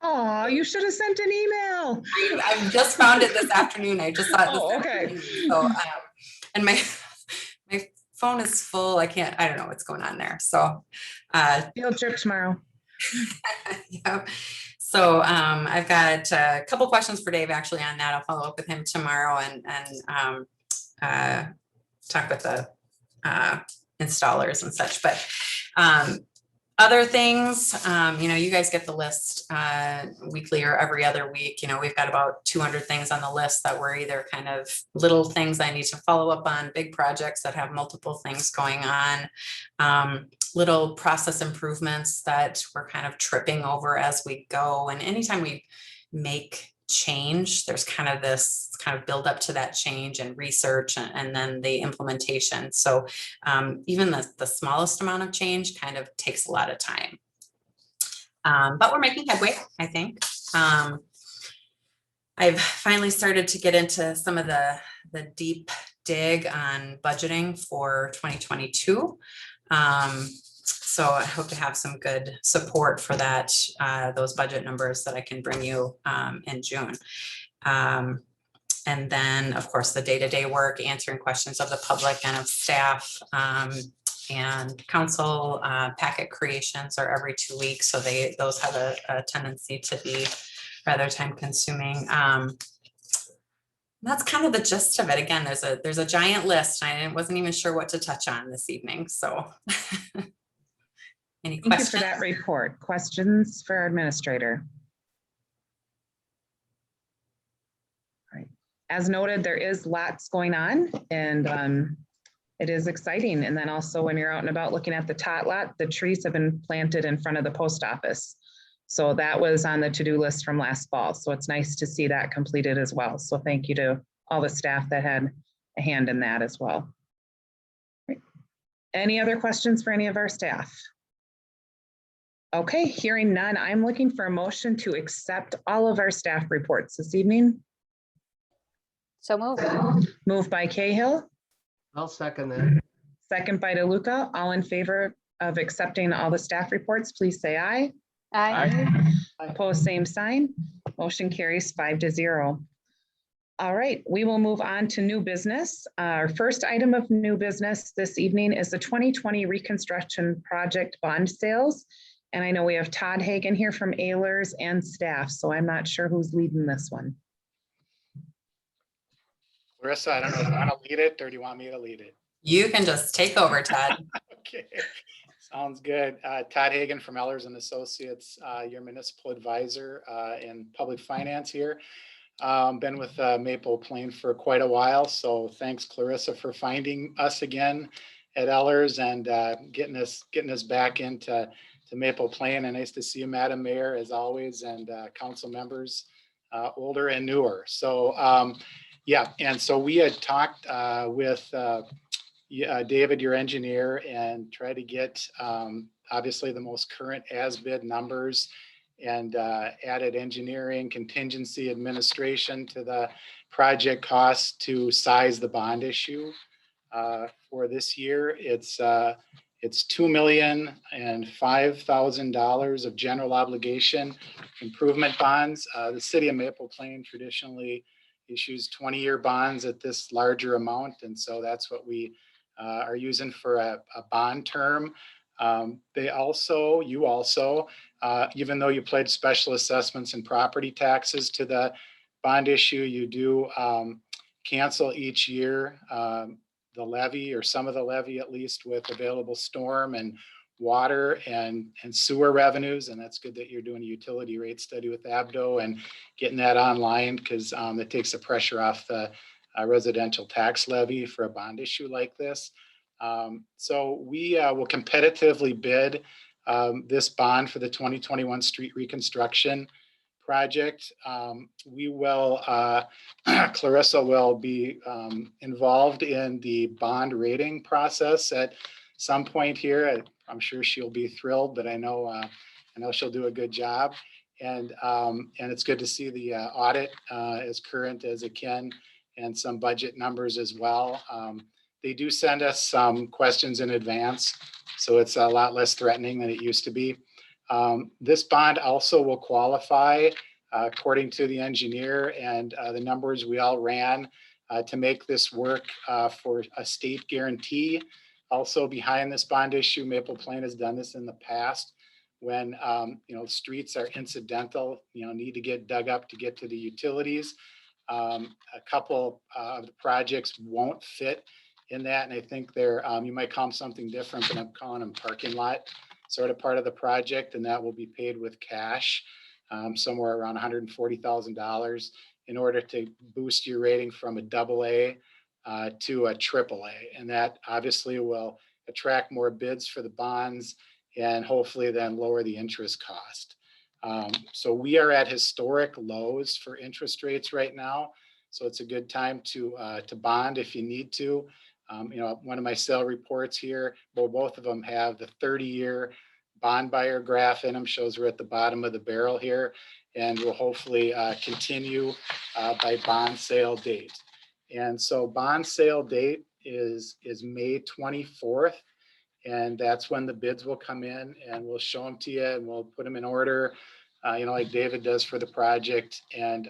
Oh, you should have sent an email. I just found it this afternoon. I just thought. Oh, okay. So, and my phone is full. I don't know what's going on there. So, Field trip tomorrow. yeah. So I've got a couple questions for Dave actually on that. I'll follow up with him tomorrow and talk with the installers and such. But other things, you guys get the list weekly or every other week. We've got about 200 things on the list that were either kind of little things I need to follow up on, big projects that have multiple things going on, little process improvements that we're kind of tripping over as we go. And anytime we make change, there's kind of this kind of build up to that change and research and then the implementation. So even the smallest amount of change kind of takes a lot of time. But we're making headway, I think. I've finally started to get into some of the deep dig on budgeting for 2022. So I hope to have some good support for that, those budget numbers that I can bring you in June. And then, of course, the day-to-day work, answering questions of the public and of staff, and council packet creations are every 2 weeks. So those have a tendency to be rather time consuming. That's kind of the gist of it. Again, there's a giant list. I wasn't even sure what to touch on this evening. So any Thank you questions? for that report. Questions for our administrator? All right. As noted, there is lots going on and it is exciting. And then also when you're out and about looking at the tot lot, the trees have been planted in front of the post office. So that was on the to-do list from last fall. So it's nice to see that completed as well. So thank you to all the staff that had a hand in that as well. Right. Any other questions for any of our staff? Okay, hearing none, I'm looking for a motion to accept all of our staff reports this evening. So moved. Moved by Cahill, I'll second that. second by DeLuca. All in favor of accepting all the staff reports, please say aye. Aye. Opposed, same sign. Motion carries 5-0. All right, we will move on to new business. Our first item of new business this evening is the 2020 reconstruction project bond sales. And I know we have Todd Hagan here from Ehlers and staff, so I'm not sure who's leading this one. Larissa, I don't know if you want to lead it or do you want me to lead it? You can just take over, Todd. Okay, sounds good. Todd Hagan from Ehlers and Associates, your municipal advisor in public finance here. Been with Maple Plain for quite a while, so thanks Clarissa for finding us again at Ehlers and getting us back into Maple Plain. And nice to see you, Madam Mayor, as always, and council members, older and newer. So yeah, and so we had talked with David, your engineer, and try to get obviously the most current as-bid numbers and added engineering, contingency, administration to the project costs to size the bond issue for this year. It's $2,005,000 of general obligation improvement bonds. The city of Maple Plain traditionally issues 20-year bonds at this larger amount, and so that's what we are using for a bond term. You also, even though you pledge special assessments and property taxes to the bond issue, you do cancel each year the levy or some of the levy at least with available storm and water and sewer revenues. And that's good that you're doing a utility rate study with Abdo and getting that online because it takes the pressure off the residential tax levy for a bond issue like this. So we will competitively bid this bond for the 2021 street reconstruction project. We will, Clarissa will be involved in the bond rating process at some point here. I'm sure she'll be thrilled, but I know she'll do a good job. And it's good to see the audit as current as it can and some budget numbers as well. They do send us some questions in advance, so it's a lot less threatening than it used to be. This bond also will qualify, according to the engineer and the numbers we all ran, to make this work for a state guarantee Also behind this bond issue, Maple Plain has done this in the past when, streets are incidental, need to get dug up to get to the utilities. A couple of the projects won't fit in that. And I think they're, you might call them something different, but I'm calling them parking lot sort of part of the project. And that will be paid with cash, somewhere around $140,000 in order to boost your rating from a AA to a AAA. And that obviously will attract more bids for the bonds and hopefully then lower the interest cost. So we are at historic lows for interest rates right now. So it's a good time to bond if you need to. One of my sale reports here, well, both of them have the 30-year bond buyer graph in them, shows we're at the bottom of the barrel here, and will hopefully continue by bond sale date. And so bond sale date is May 24th. And that's when the bids will come in, and we'll show them to you, and we'll put them in order, like David does for the project. And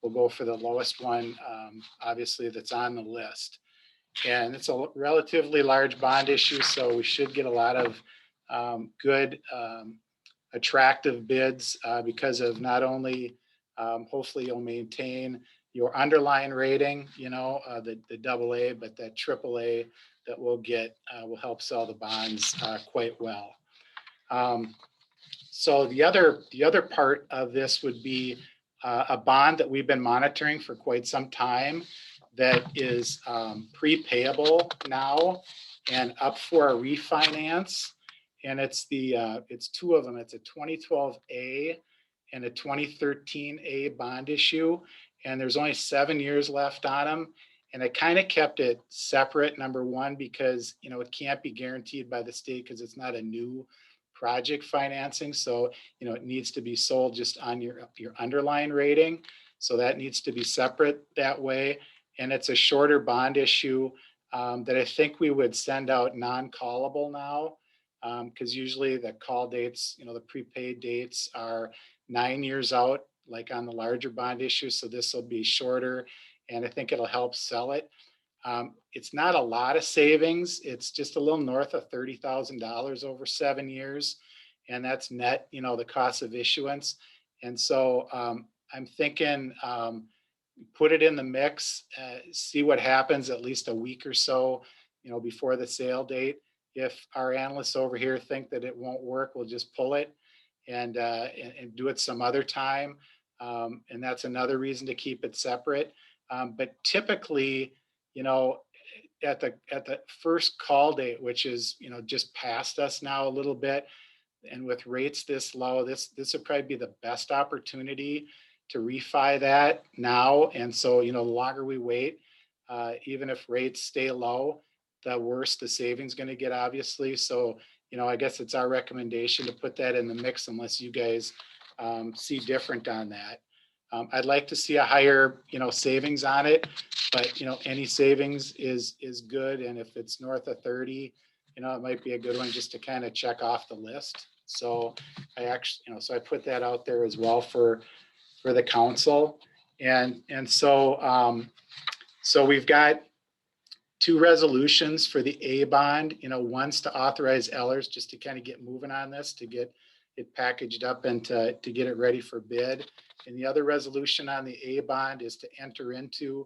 we'll go for the lowest one, obviously, that's on the list. And it's a relatively large bond issue, so we should get a lot of good, attractive bids because of not only, hopefully you'll maintain your underlying rating, the AA, but that AAA that we'll get will help sell the bonds quite well. So the other part of this would be a bond that we've been monitoring for quite some time that is pre-payable now and up for a refinance. And it's two of them. It's a 2012A and a 2013A bond issue. And there's only 7 years left on them. And I kind of kept it separate, number one, because, it can't be guaranteed by the state because it's not a new project financing. So, it needs to be sold just on your underlying rating. So that needs to be separate that way. And it's a shorter bond issue that I think we would send out non-callable now, because usually the call dates, the prepaid dates are 9 years out, like on the larger bond issue. So this will be shorter, and I think it'll help sell it. It's not a lot of savings. It's just a little north of $30,000 over 7 years. And that's net, the cost of issuance. And so I'm thinking, put it in the mix, see what happens at least a week or so, before the sale date. If our analysts over here think that it won't work, we'll just pull it and do it some other time. And that's another reason to keep it separate. But typically, at the first call date, which is, just past us now a little bit, and with rates this low, this would probably be the best opportunity to refi that now. And so, the longer we wait, even if rates stay low, the worse the savings going to get, obviously. So, I guess it's our recommendation to put that in the mix unless you guys see different on that. I'd like to see a higher, savings on it, but, any savings is good. And if it's north of 30, it might be a good one just to kind of check off the list. So I actually, so I put that out there as well for the council. And so, so we've got 2 resolutions for the A bond, one's to authorize Ellers just to kind of get moving on this, to get it packaged up and to get it ready for bid. And the other resolution on the A bond is to enter into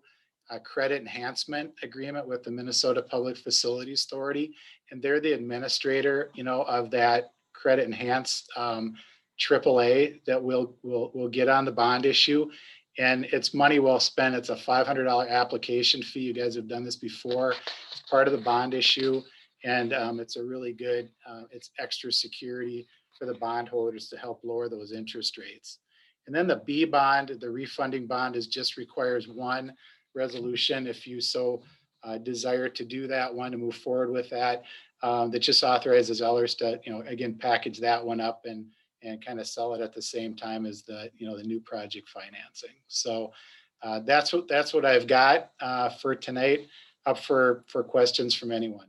a credit enhancement agreement with the Minnesota Public Facilities Authority. And they're the administrator, of that credit enhanced AAA that we'll get on the bond issue. And it's money well spent. It's a $500 application fee. You guys have done this before. It's part of the bond issue. And it's a really good, it's extra security for the bondholders to help lower those interest rates. And then the B bond, the refunding bond, just requires one resolution. If you so desire to do that one, to move forward with that, that just authorizes Ellers to, again, package that one up and kind of sell it at the same time as the, the new project financing. So that's what I've got for tonight. Up for questions from anyone.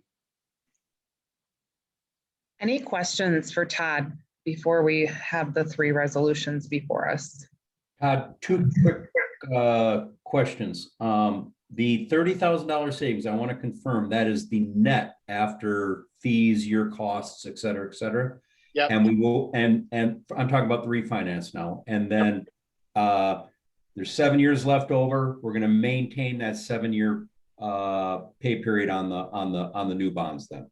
Any questions for Todd before we have the 3 resolutions before us? 2 quick questions. the $30,000 savings, I want to confirm that is the net after fees, your costs, et cetera, et cetera. Yep. And we will, and I'm talking about the refinance now. And then there's 7 years left over. We're going to maintain that 7-year pay period on the new bonds then.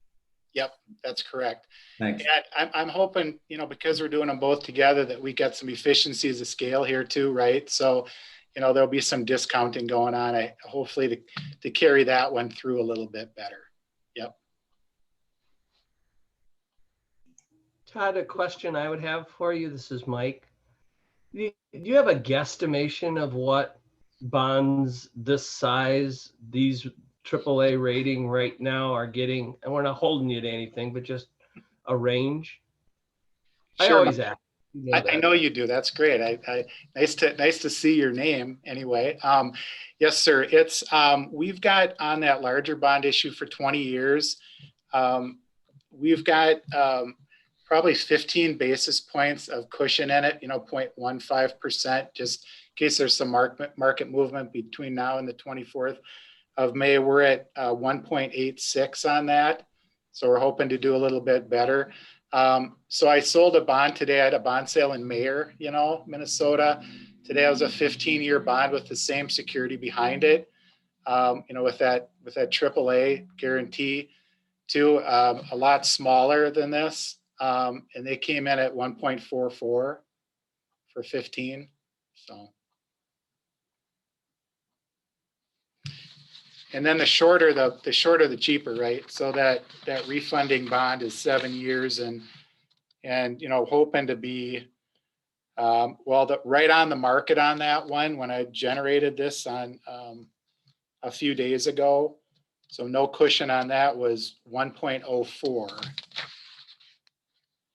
Yep, that's correct. Thanks. And I'm hoping, you know, because we're doing them both together, that we get some economies of scale here too, right? So, you know, there'll be some discounting going on. Hopefully to carry that one through a little bit better. Yep. Todd, a question I would have for you. This is Mike. Do you have a guesstimation of what bonds this size, these AAA rating right now are getting? And we're not holding you to anything, but just a range. I Sure. always ask. You know I that. know you do. That's great. Nice to see your name anyway. Yes, sir. It's we've got on that larger bond issue for 20 years. We've got probably 15 basis points of cushion in it, you know, 0.15%, just in case there's some market movement between now and the 24th of May. We're at 1.86 on that. So we're hoping to do a little bit better. So I sold a bond today. I had a bond sale in Mayer, you know, Minnesota. Today I was a 15-year bond with the same security behind it, you know, with that AAA guarantee too, a lot smaller than this. And they came in at 1.44 for 15. So. And then the shorter, the cheaper, right? So that refunding bond is 7 years and you know, hoping to be, right on the market on that one when I generated this on a few days ago. So no cushion on that was 1.04.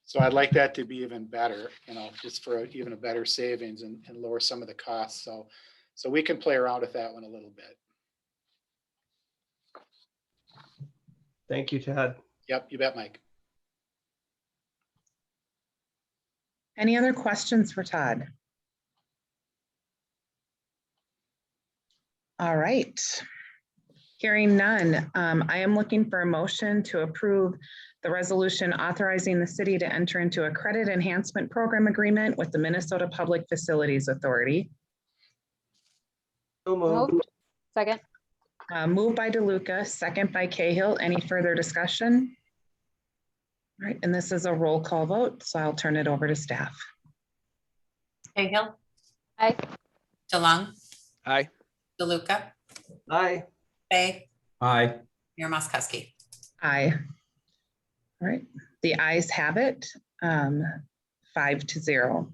So I'd like that to be even better, you know, just for even a better savings and lower some of the costs. So we can play around with that one a little bit. Thank you, Todd. Yep, you bet, Mike. Any other questions for Todd? All right. Hearing none, I am looking for a motion to approve the resolution authorizing the city to enter into a credit enhancement program agreement with the Minnesota Public Facilities Authority. So moved. Moved. Second. Moved by DeLuca, second by Cahill. Any further discussion? All right, and this is a roll call vote, so I'll turn it over to staff. Cahill, Aye. DeLong, Aye. DeLuca, Aye. Fay, Aye. Mayor Moskowski. Aye. All right, the ayes have it, 5-0.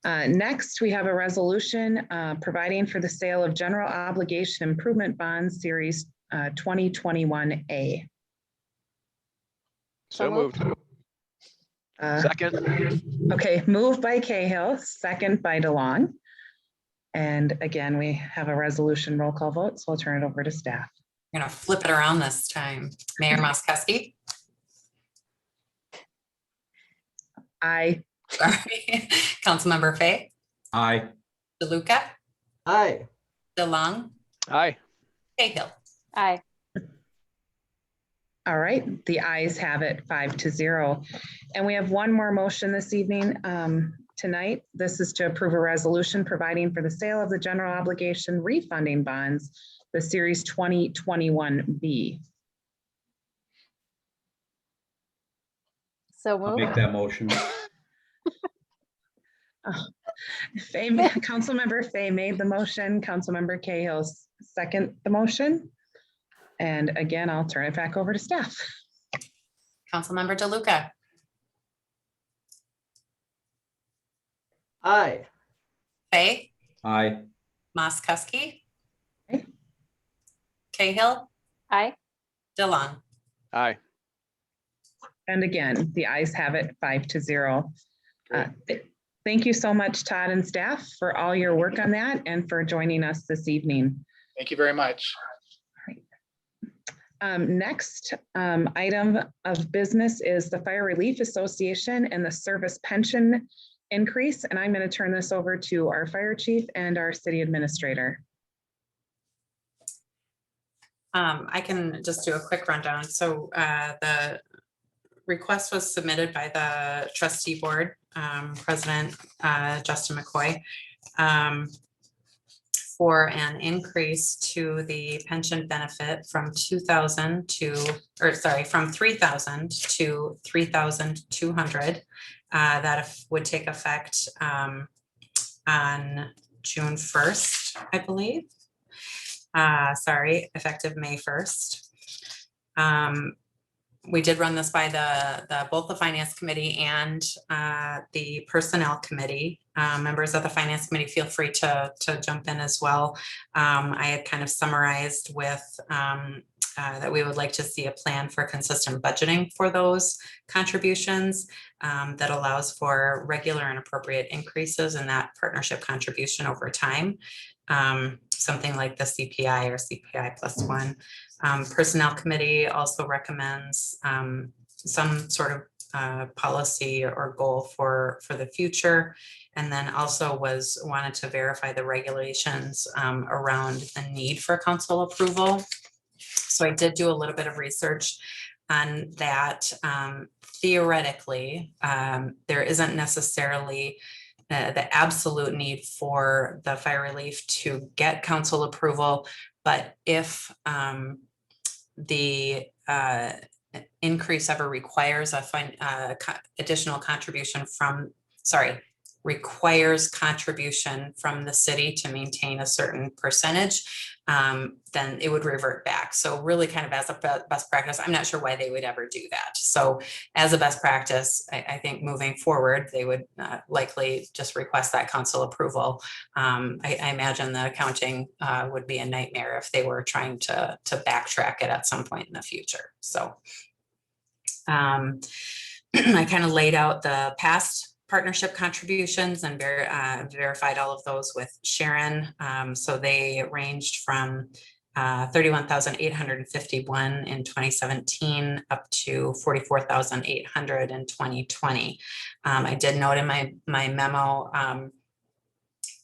Next, we have a resolution providing for the sale of general obligation improvement bonds series 2021A. So moved. Second. Okay, moved by Cahill, second by DeLong. And again, we have a resolution roll call vote, so I'll turn it over to staff. We're gonna flip it around this time. Mayor Moskowski. Aye. Sorry. Councilmember Fay, Aye. DeLuca, Aye. DeLong, Aye. Cahill. Aye. All right, the ayes have it 5-0. And we have one more motion this evening, tonight. This is to approve a resolution providing for the sale of the general obligation refunding bonds, the series 2021B. So I'll make moved. that motion. Councilmember Fay made the motion. Councilmember Cahill second the motion. And again, I'll turn it back over to staff. Councilmember DeLuca, Aye. Fay, Aye. Moskowski, Aye. Cahill, Aye. DeLong. Aye. And again, the ayes have it 5-0. Thank you so much, Todd and staff, for all your work on that and for joining us this evening. Thank you very much. Next item of business is the Fire Relief Association and the service pension increase. And I'm going to turn this over to our fire chief and our city administrator. I can just do a quick rundown. So the request was submitted by the trustee board, President Justin McCoy, for an increase to the pension benefit from 2,000 to, or sorry, from 3,000 to 3,200. That would take effect on June 1st, I believe. Sorry, effective May 1st. We did run this by both the finance committee and the personnel committee. Members of the finance committee, feel free to jump in as well. I had kind of summarized with that we would like to see a plan for consistent budgeting for those contributions that allows for regular and appropriate increases in that partnership contribution over time. Something like the CPI or CPI +1. Personnel committee also recommends some sort of policy or goal for the future. And then also wanted to verify the regulations around the need for council approval. So I did do a little bit of research on that. Theoretically, there isn't necessarily the absolute need for the fire relief to get council approval, but if the increase ever requires additional contribution from, requires contribution from the city to maintain a certain percentage, then it would revert back. So really kind of as a best practice, I'm not sure why they would ever do that. So as a best practice, I think moving forward, they would likely just request that council approval. I imagine the accounting would be a nightmare if they were trying to backtrack it at some point in the future. So I kind of laid out the past partnership contributions and verified all of those with Sharon. So they ranged from 31,851 in 2017 up to 44,800 in 2020. I did note in my memo,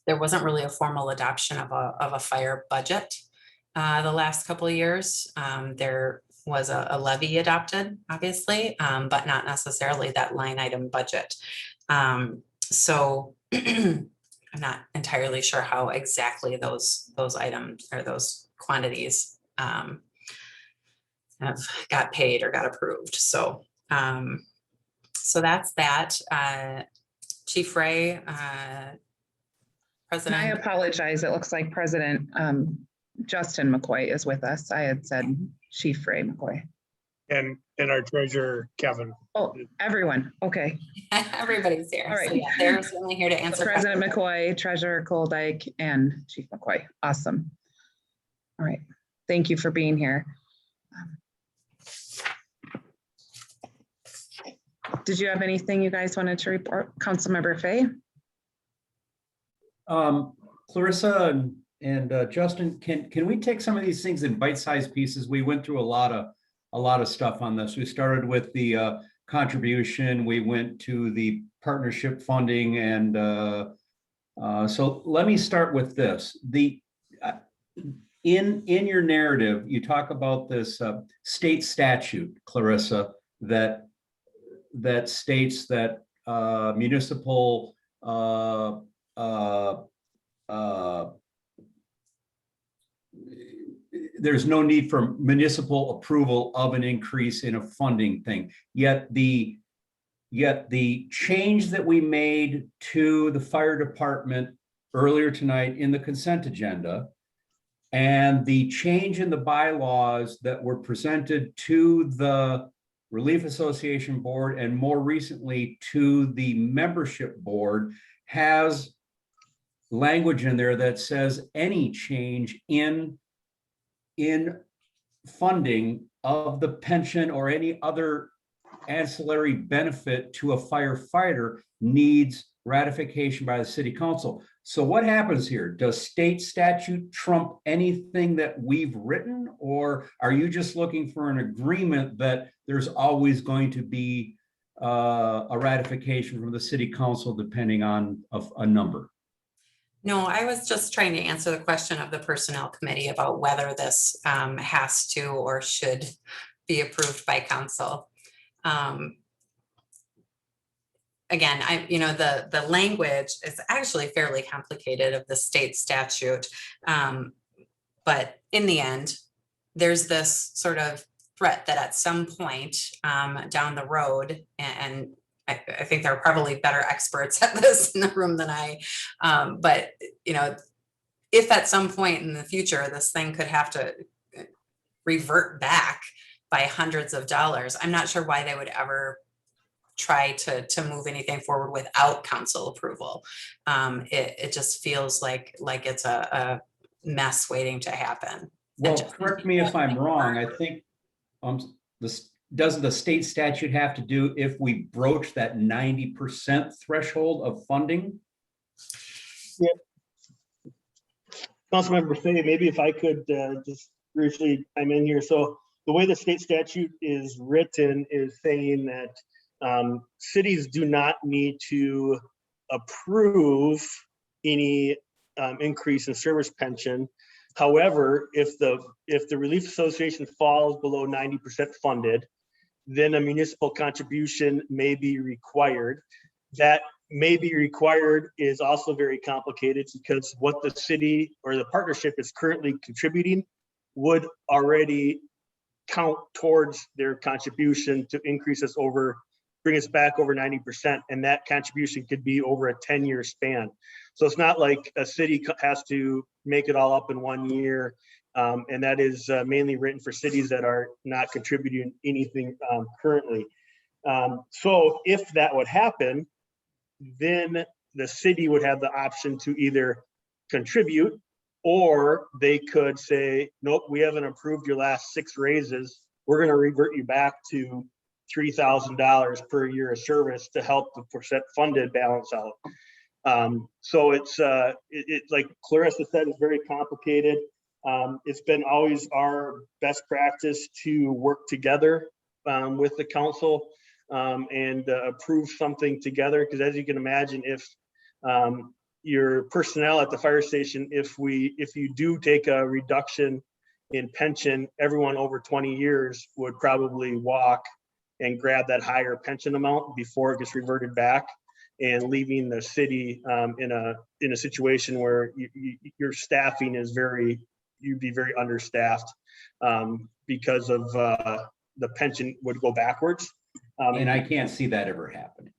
there wasn't really a formal adoption of a fire budget the last couple of years. There was a levy adopted, obviously, but not necessarily that line item budget. So I'm not entirely sure how exactly those items or those quantities have got paid or got approved. So so that's that. Chief Ray, President. And I apologize. It looks like President Justin McCoy is with us. I had said Chief Ray McCoy. And our treasurer, Kevin. Oh, everyone. Okay. Everybody's here. All right. So yeah, they're certainly here to answer President questions. McCoy, Treasurer Koldyke, and Chief McCoy. Awesome. All right. Thank you for being here. Did you have anything you guys wanted to report? Councilmember Fay? Clarissa and Justin, can we take some of these things in bite-sized pieces? We went through a lot of stuff on this. We started with the contribution. We went to the partnership funding, and so let me start with this. In your narrative, you talk about this state statute, Clarissa, that states that municipal there's no need for municipal approval of an increase in a funding thing. Yet the change that we made to the fire department earlier tonight in the consent agenda, and the change in the bylaws that were presented to the Relief Association board and more recently to the membership board, has language in there that says any change in funding of the pension or any other ancillary benefit to a firefighter needs ratification by the city council. So what happens here? Does state statute trump anything that we've written, or are you just looking for an agreement that there's always going to be a ratification from the city council depending on a number? No, I was just trying to answer the question of the Personnel Committee about whether this has to or should be approved by council. Again, the language is actually fairly complicated of the state statute. But in the end, there's this sort of threat that at some point down the road, and I think there are probably better experts at this in the room than I, but if at some point in the future, this thing could have to revert back by hundreds of dollars, I'm not sure why they would ever try to move anything forward without council approval. It just feels like it's a mess waiting to happen. Well, correct me if I'm wrong. I think doesn't the state statute have to do if we broach that 90% threshold of funding? Councilmember Fay, maybe if I could just briefly chime in here. So the way the state statute is written is saying that cities do not need to approve any increase in service pension. However, if the Relief Association falls below 90% funded, then a municipal contribution may be required. That may be required is also very complicated because what the city or the partnership is currently contributing would already count towards their contribution to increase us bring us back over 90%. And that contribution could be over a 10-year span. So it's not like a city has to make it all up in 1 year. And that is mainly written for cities that are not contributing anything currently. So if that would happen, then the city would have the option to either contribute, or they could say, nope, we haven't approved your last 6 raises. We're going to revert you back to $3,000 per year of service to help the percent funded balance out. So it's like Clarissa said, it's very complicated. It's been always our best practice to work together with the council and approve something together. Because as you can imagine, if your personnel at the fire station, if you do take a reduction in pension, everyone over 20 years would probably walk and grab that higher pension amount before it gets reverted back, and leaving the city in a situation where your staffing is you'd be very understaffed because of the pension would go backwards. And I can't see that ever happening.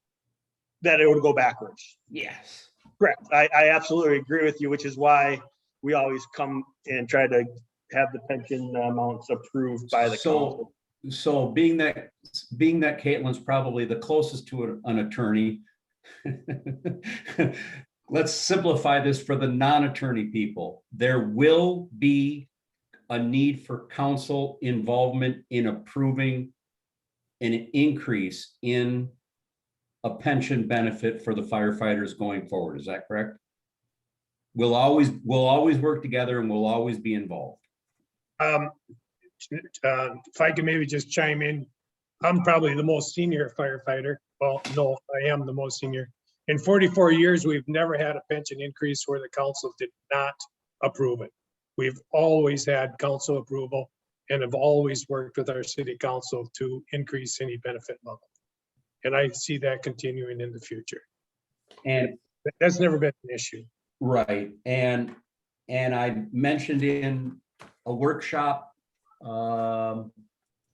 That it would go backwards. Yes. Correct. I absolutely agree with you, which is why we always come and try to have the pension amounts approved by the council. So being that Caitlin's probably the closest to an attorney, let's simplify this for the non-attorney people. There will be a need for council involvement in approving an increase in a pension benefit for the firefighters going forward. Is that correct? We'll always work together and we'll always be involved. If I could maybe just chime in, I'm probably the most senior firefighter. Well, no, I am the most senior. In 44 years, we've never had a pension increase where the council did not approve it. We've always had council approval and have always worked with our city council to increase any benefit level. And I see that continuing in the future. And that's never been an issue. Right. And I mentioned in a workshop, and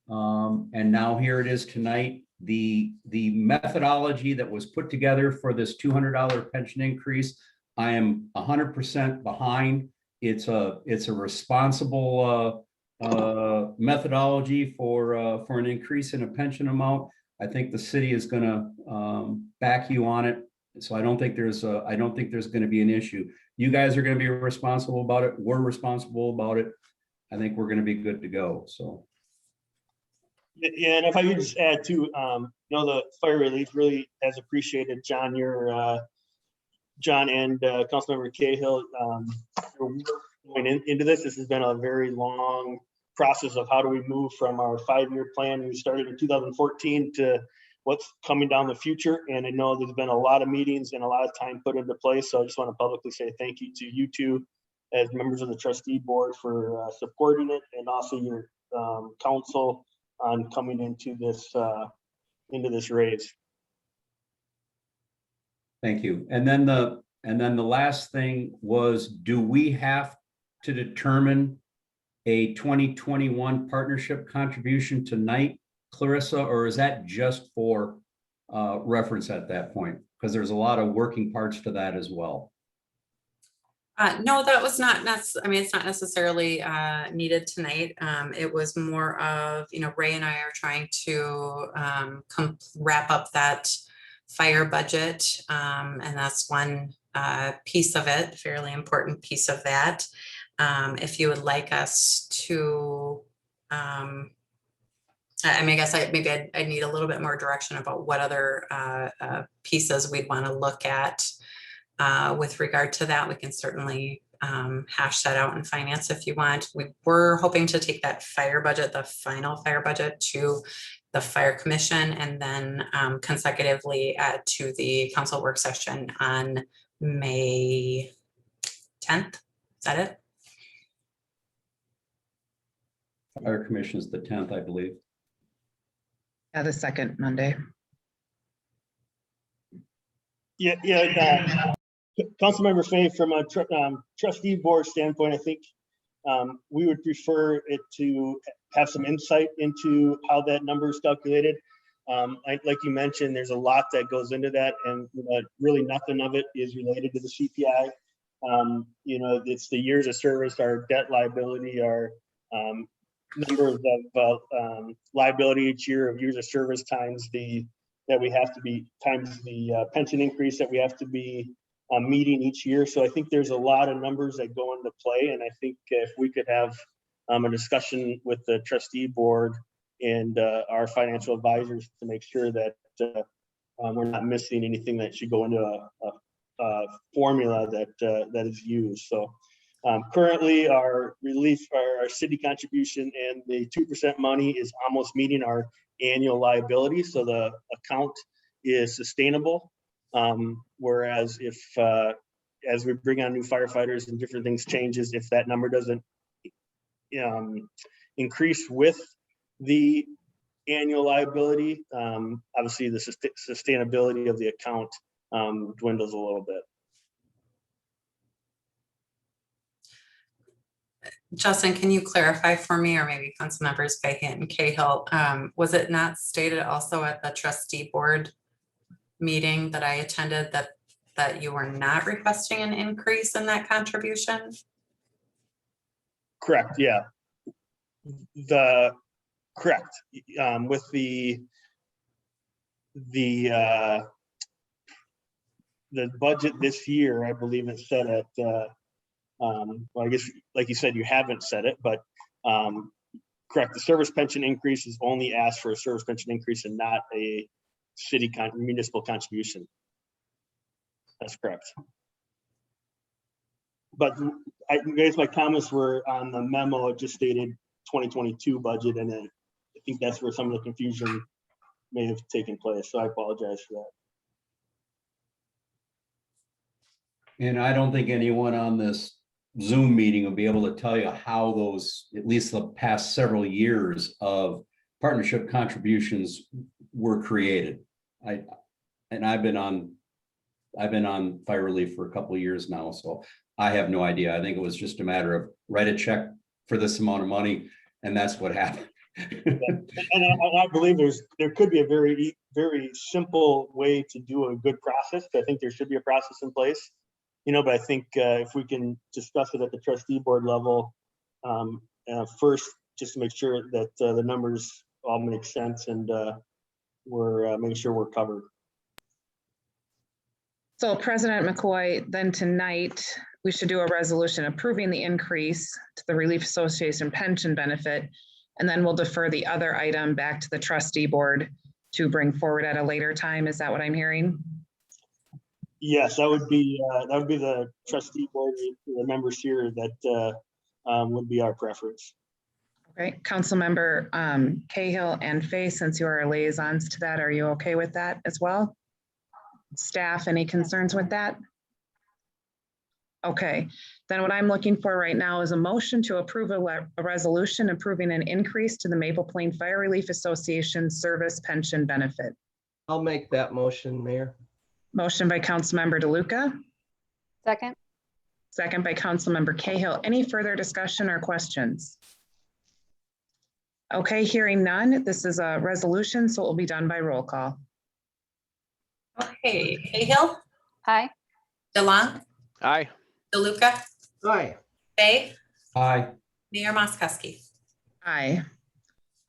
now here it is tonight, the methodology that was put together for this $200 pension increase, I am 100% behind. It's a responsible methodology for an increase in a pension amount. I think the city is going to back you on it. So I don't think there's going to be an issue. You guys are going to be responsible about it. We're responsible about it. I think we're going to be good to go. So. Yeah, and if I could just add too, the fire relief really has appreciated John and Councilmember Cahill going into this. This has been a very long process of how do we move from our 5-year plan we started in 2014 to what's coming down the future. And I know there's been a lot of meetings and a lot of time put into place. So I just want to publicly say thank you to you two as members of the trustee board for supporting it, and also your council on coming into this raise. Thank you. And then the last thing was, do we have to determine a 2021 partnership contribution tonight, Clarissa, or is that just for reference at that point? Because there's a lot of working parts to that as well. No, that was not I mean, it's not necessarily needed tonight. It was more of, Ray and I are trying to wrap up that fire budget. And that's one piece of it, fairly important piece of that. If you would like us to, I mean, I guess maybe I need a little bit more direction about what other pieces we'd want to look at with regard to that. We can certainly hash that out in finance if you want. We were hoping to take that fire budget, the final fire budget, to the fire commission, and then consecutively add to the council work session on May 10th. Is that it? Fire commission is the 10th, I believe. Yeah, the second Monday. Yeah. Councilmember Fay, from a trustee board standpoint, I think we would prefer it to have some insight into how that number is calculated. Like you mentioned, there's a lot that goes into that, and really nothing of it is related to the CPI. It's the years of service, our debt liability, our number of liability each year of years of service times the pension increase that we have to be meeting each year. So I think there's a lot of numbers that go into play, and I think if we could have a discussion with the trustee board and our financial advisors to make sure that we're not missing anything that should go into a formula that is used. So currently our relief, our city contribution and the 2% money is almost meeting our annual liability. So the account is sustainable. Whereas if, as we bring on new firefighters and different things changes, if that number doesn't increase with the annual liability, obviously the sustainability of the account dwindles a little bit. Justin, can you clarify for me, or maybe council members Fahey and Cahill, was it not stated also at the trustee board meeting that I attended that you were not requesting an increase in that contribution? Correct, yeah. Correct. With the budget this year, I believe it's set at well, I guess, like you said, you haven't said it, but correct. The service pension increase is only asked for a service pension increase and not a city municipal contribution. That's correct. But I guess my comments were on the memo. It just stated 2022 budget, and then I think that's where some of the confusion may have taken place. So I apologize for that. And I don't think anyone on this Zoom meeting will be able to tell you how those, at least the past several years of partnership contributions were created. I've been on fire relief for a couple of years now, so I have no idea. I think it was just a matter of write a check for this amount of money, and that's what happened. And I believe there could be a very, very simple way to do a good process. I think there should be a process in place. But I think if we can discuss it at the trustee board level first, just to make sure that the numbers all make sense and we're making sure we're covered. So President McCoy, then tonight, we should do a resolution approving the increase to the Relief Association pension benefit, and then we'll defer the other item back to the trustee board to bring forward at a later time. Is that what I'm hearing? Yes, that would be the trustee board, the members here that would be our preference. Okay, Councilmember Cahill and Fay, since you are liaisons to that, are you okay with that as well? Staff, any concerns with that? Okay, then what I'm looking for right now is a motion to approve a resolution approving an increase to the Maple Plain Fire Relief Association service pension benefit. I'll make that motion, Mayor. Motion by Councilmember DeLuca, Second. second by Councilmember Cahill. Any further discussion or questions? Okay, hearing none. This is a resolution, so it will be done by roll call. Okay, Cahill, Aye. DeLong, Aye. DeLuca, Aye. Fay, Aye. Mayor Moskowski. Aye.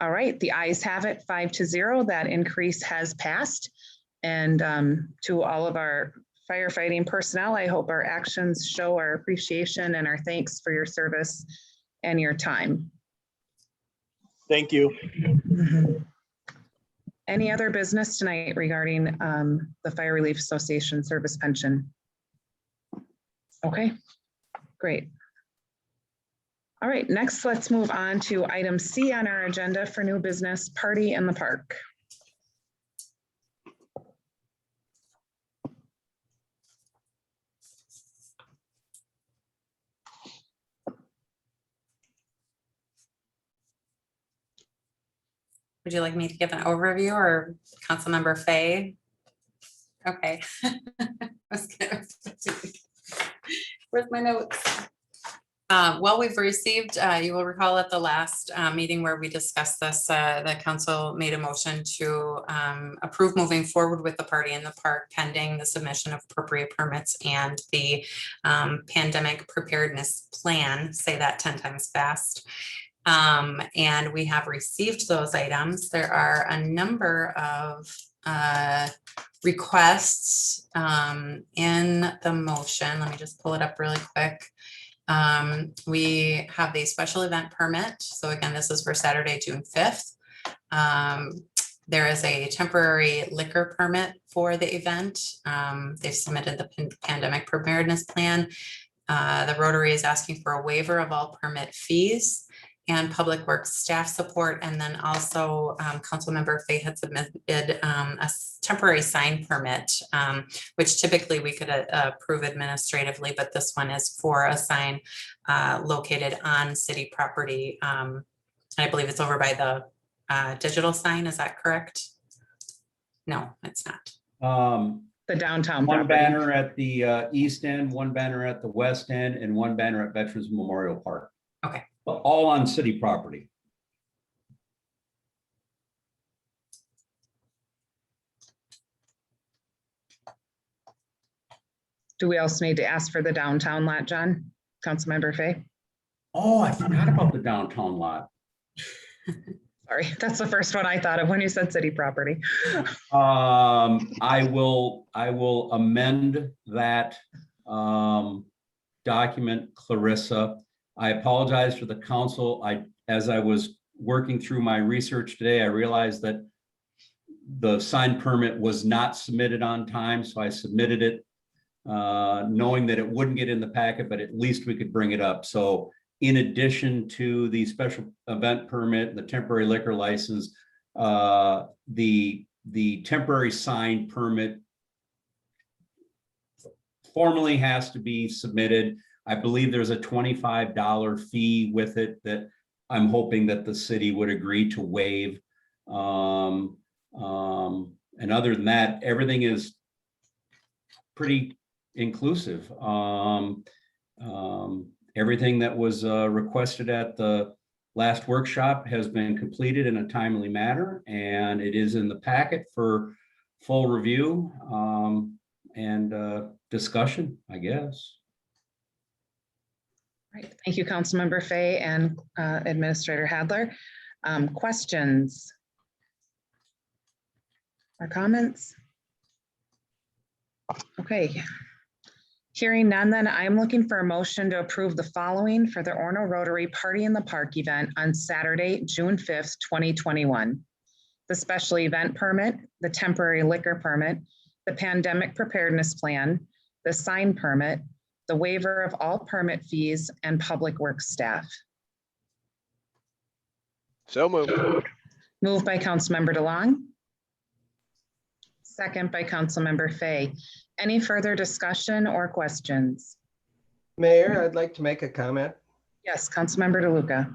All right, the ayes have it 5-0. That increase has passed. And to all of our firefighting personnel, I hope our actions show our appreciation and our thanks for your service and your time. Thank you. Any other business tonight regarding the Fire Relief Association service pension? Okay, great. All right, next let's move on to item C on our agenda for new business, party in the park. Would you like me to give an overview or Councilmember Fay? Okay. Where's my notes? Well, we've received, you will recall at the last meeting where we discussed this, the council made a motion to approve moving forward with the party in the park pending the submission of appropriate permits and the pandemic preparedness plan, say that 10 times fast. And we have received those items. There are a number of requests in the motion. Let me just pull it up really quick. We have the special event permit. So again, this is for Saturday, June 5th. There is a temporary liquor permit for the event. They've submitted the pandemic preparedness plan. The Rotary is asking for a waiver of all permit fees and Public Works staff support. And then also Councilmember Fay had submitted a temporary sign permit, which typically we could approve administratively, but this one is for a sign located on city property. I believe it's over by the digital sign, is that correct? No, it's not. The downtown One property. banner at the east end, one banner at the west end, and one banner at Veterans Memorial Park. Okay. But all on city property. Do we also need to ask for the downtown lot, John? Councilmember Fay? Oh, I forgot about the downtown lot. Sorry, that's the first one I thought of when you said city property. I will amend that document, Clarissa. I apologize for the council. As I was working through my research today, I realized that the sign permit was not submitted on time, so I submitted it knowing that it wouldn't get in the packet, but at least we could bring it up. So in addition to the special event permit, the temporary liquor license, the temporary sign permit formally has to be submitted. I believe there's a $25 fee with it that I'm hoping that the city would agree to waive. And other than that, everything is pretty inclusive. Everything that was requested at the last workshop has been completed in a timely manner, and it is in the packet for full review and discussion, I guess. Right. Thank you, Councilmember Fay and Administrator Hadler. Questions or comments? Okay. Hearing none, then I'm looking for a motion to approve the following for the Orono Rotary Party in the Park event on Saturday, June 5th, 2021. The special event permit, the temporary liquor permit, the pandemic preparedness plan, the sign permit, the waiver of all permit fees, and Public Works staff. So moved. Moved by Councilmember DeLong. Second by Councilmember Fay. Any further discussion or questions? Mayor, I'd like to make a comment. Yes, Councilmember DeLuca.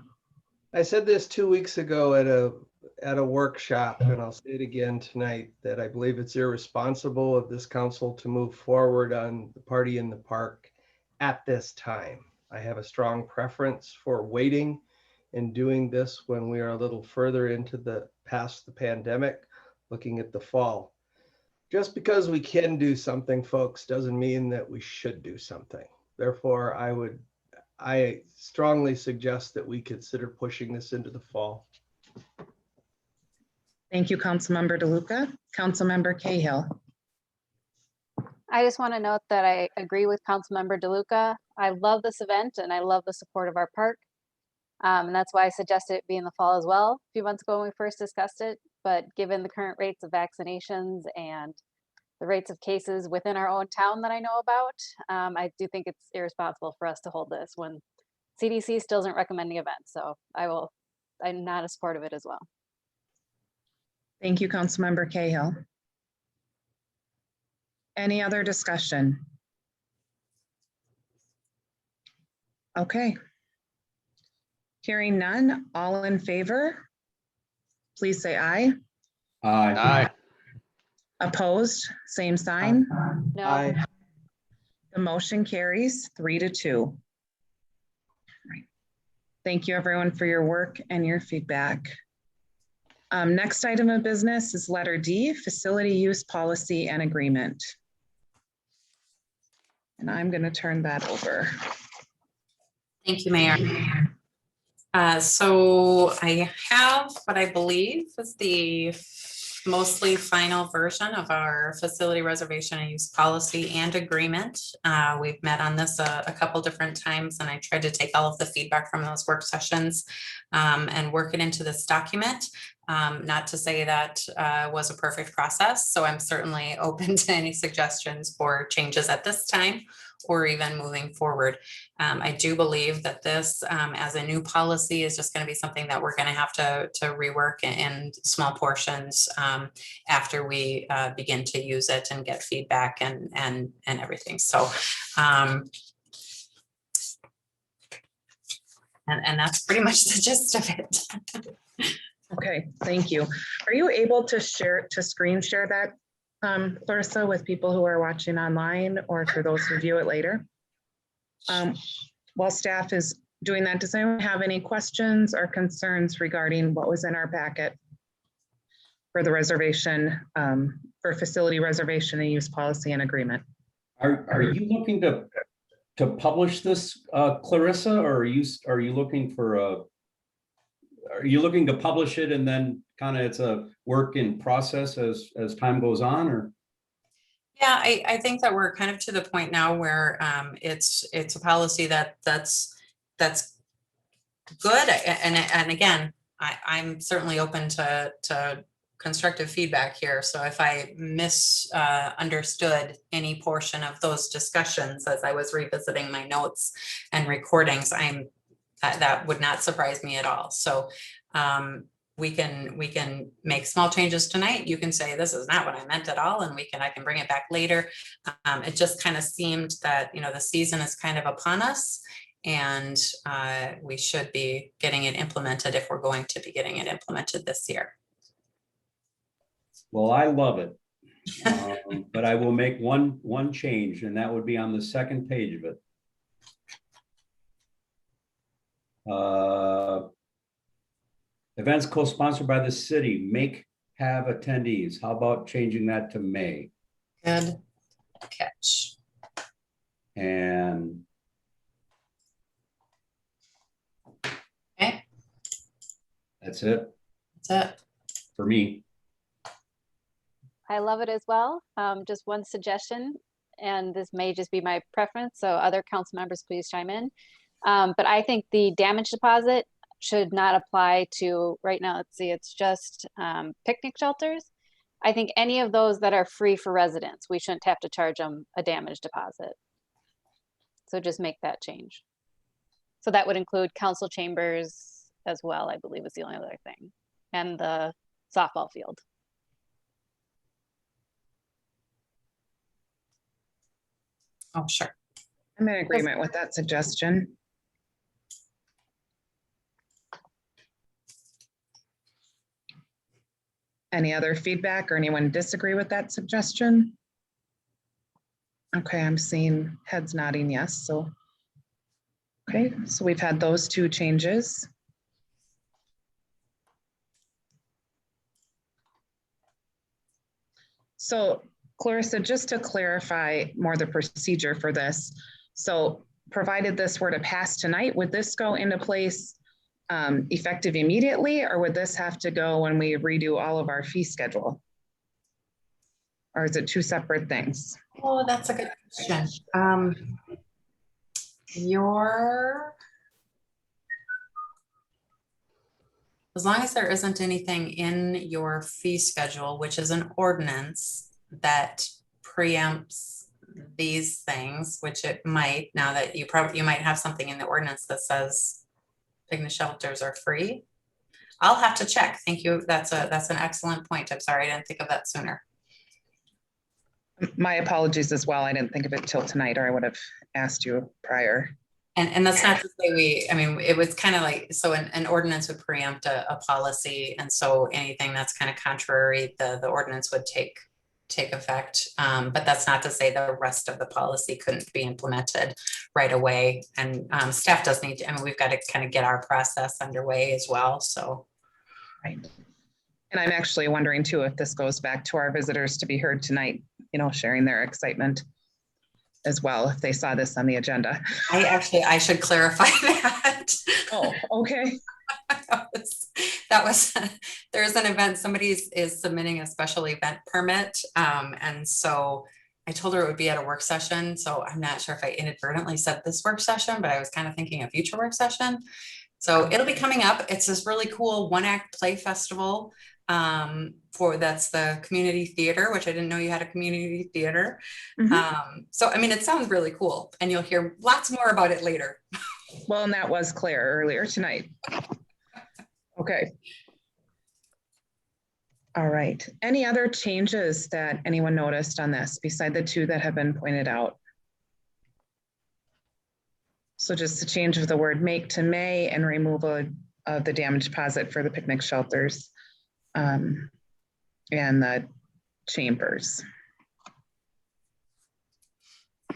I said this 2 weeks ago at a workshop, and I'll say it again tonight, that I believe it's irresponsible of this council to move forward on the party in the park at this time. I have a strong preference for waiting and doing this when we are a little further into past the pandemic, looking at the fall. Just because we can do something, folks, doesn't mean that we should do something. Therefore, I strongly suggest that we consider pushing this into the fall. Thank you, Councilmember DeLuca. Councilmember Cahill. I just want to note that I agree with Councilmember DeLuca. I love this event and I love the support of our park. And that's why I suggested it be in the fall as well, a few months ago when we first discussed it. But given the current rates of vaccinations and the rates of cases within our own town that I know about, I do think it's irresponsible for us to hold this when CDC still isn't recommending events. So I'm not a support of it as well. Thank you, Councilmember Cahill. Any other discussion? Okay. Hearing none, all in favor, please say aye. Aye. Opposed, same sign. No, Aye. The motion carries 3-2. Right. Thank you, everyone, for your work and your feedback. Next item of business is letter D, facility use policy and agreement. And I'm going to turn that over. Thank you, Mayor. So I have what I believe is the mostly final version of our facility reservation and use policy and agreement. We've met on this a couple different times, and I tried to take all of the feedback from those work sessions and work it into this document. Not to say that was a perfect process, so I'm certainly open to any suggestions for changes at this time or even moving forward. I do believe that this, as a new policy, is just going to be something that we're going to have to rework in small portions after we begin to use it and get feedback and everything. So, and that's pretty much the gist of it. Okay, thank you. Are you able to screen share that, Clarissa, with people who are watching online or for those who view it later? While staff is doing that, does anyone have any questions or concerns regarding what was in our packet for the reservation, for facility reservation and use policy and agreement? Are you looking to publish this, Clarissa, or are you looking for are you looking to publish it and then kind of it's a work in process as time goes on, or? Yeah, I think that we're kind of to the point now where it's a policy that's good. And again, I'm certainly open to constructive feedback here. So if I misunderstood any portion of those discussions as I was revisiting my notes and recordings, that would not surprise me at all. So we can make small changes tonight. You can say this is not what I meant at all, and I can bring it back later. It just kind of seemed that the season is kind of upon us, and we should be getting it implemented if we're going to be getting it implemented this year. Well, I love it, but I will make one change, and that would be on the second page of it. Events co-sponsored by the city, have attendees. How about changing that to may? Good catch. And okay, that's it. That's it for me. I love it as well. Just one suggestion, and this may just be my preference, so other council members please chime in. But I think the damage deposit should not apply to, right now, let's see, it's just picnic shelters. I think any of those that are free for residents, we shouldn't have to charge them a damage deposit. So just make that change. So that would include council chambers, as well, I believe is the only other thing. And the softball field. Oh, sure. I'm in agreement with that suggestion. Any other feedback or anyone disagree with that suggestion? Okay, I'm seeing heads nodding yes, so. Okay, so we've had those two changes. So Clarissa, just to clarify more the procedure for this. So provided this were to pass tonight, would this go into place effective immediately, or would this have to go when we redo all of our fee schedule? Or is it two separate things? Oh, that's a good question. As long as there isn't anything in your fee schedule, which is an ordinance that preempts these things, which it might, now that you might have something in the ordinance that says picnic shelters are free. I'll have to check. Thank you. That's an excellent point. I'm sorry, I didn't think of that sooner. My apologies as well. I didn't think of it till tonight, or I would have asked you prior. And that's not to say I mean, it was kind of like, so an ordinance would preempt a policy. And so anything that's kind of contrary, the ordinance would take effect. But that's not to say the rest of the policy couldn't be implemented right away. And staff does need to, I mean, we've got to kind of get our process underway as well, so. Right. And I'm actually wondering too, if this goes back to our visitors to be heard tonight, you know, sharing their excitement as well, if they saw this on the agenda. I should clarify that. Oh, okay. There's an event, somebody is submitting a special event permit. And so I told her it would be at a work session. So I'm not sure if I inadvertently said this work session, but I was kind of thinking a future work session. So it'll be coming up. It's this really cool one-act play festival. That's the community theater, which I didn't know you had a community theater. Mm-hmm. So, I mean, it sounds really cool, and you'll hear lots more about it later. Well, and that was clear earlier tonight. Okay. All right. Any other changes that anyone noticed on this beside the two that have been pointed out? So just the change of the word make to may and removal of the damage deposit for the picnic shelters and the chambers.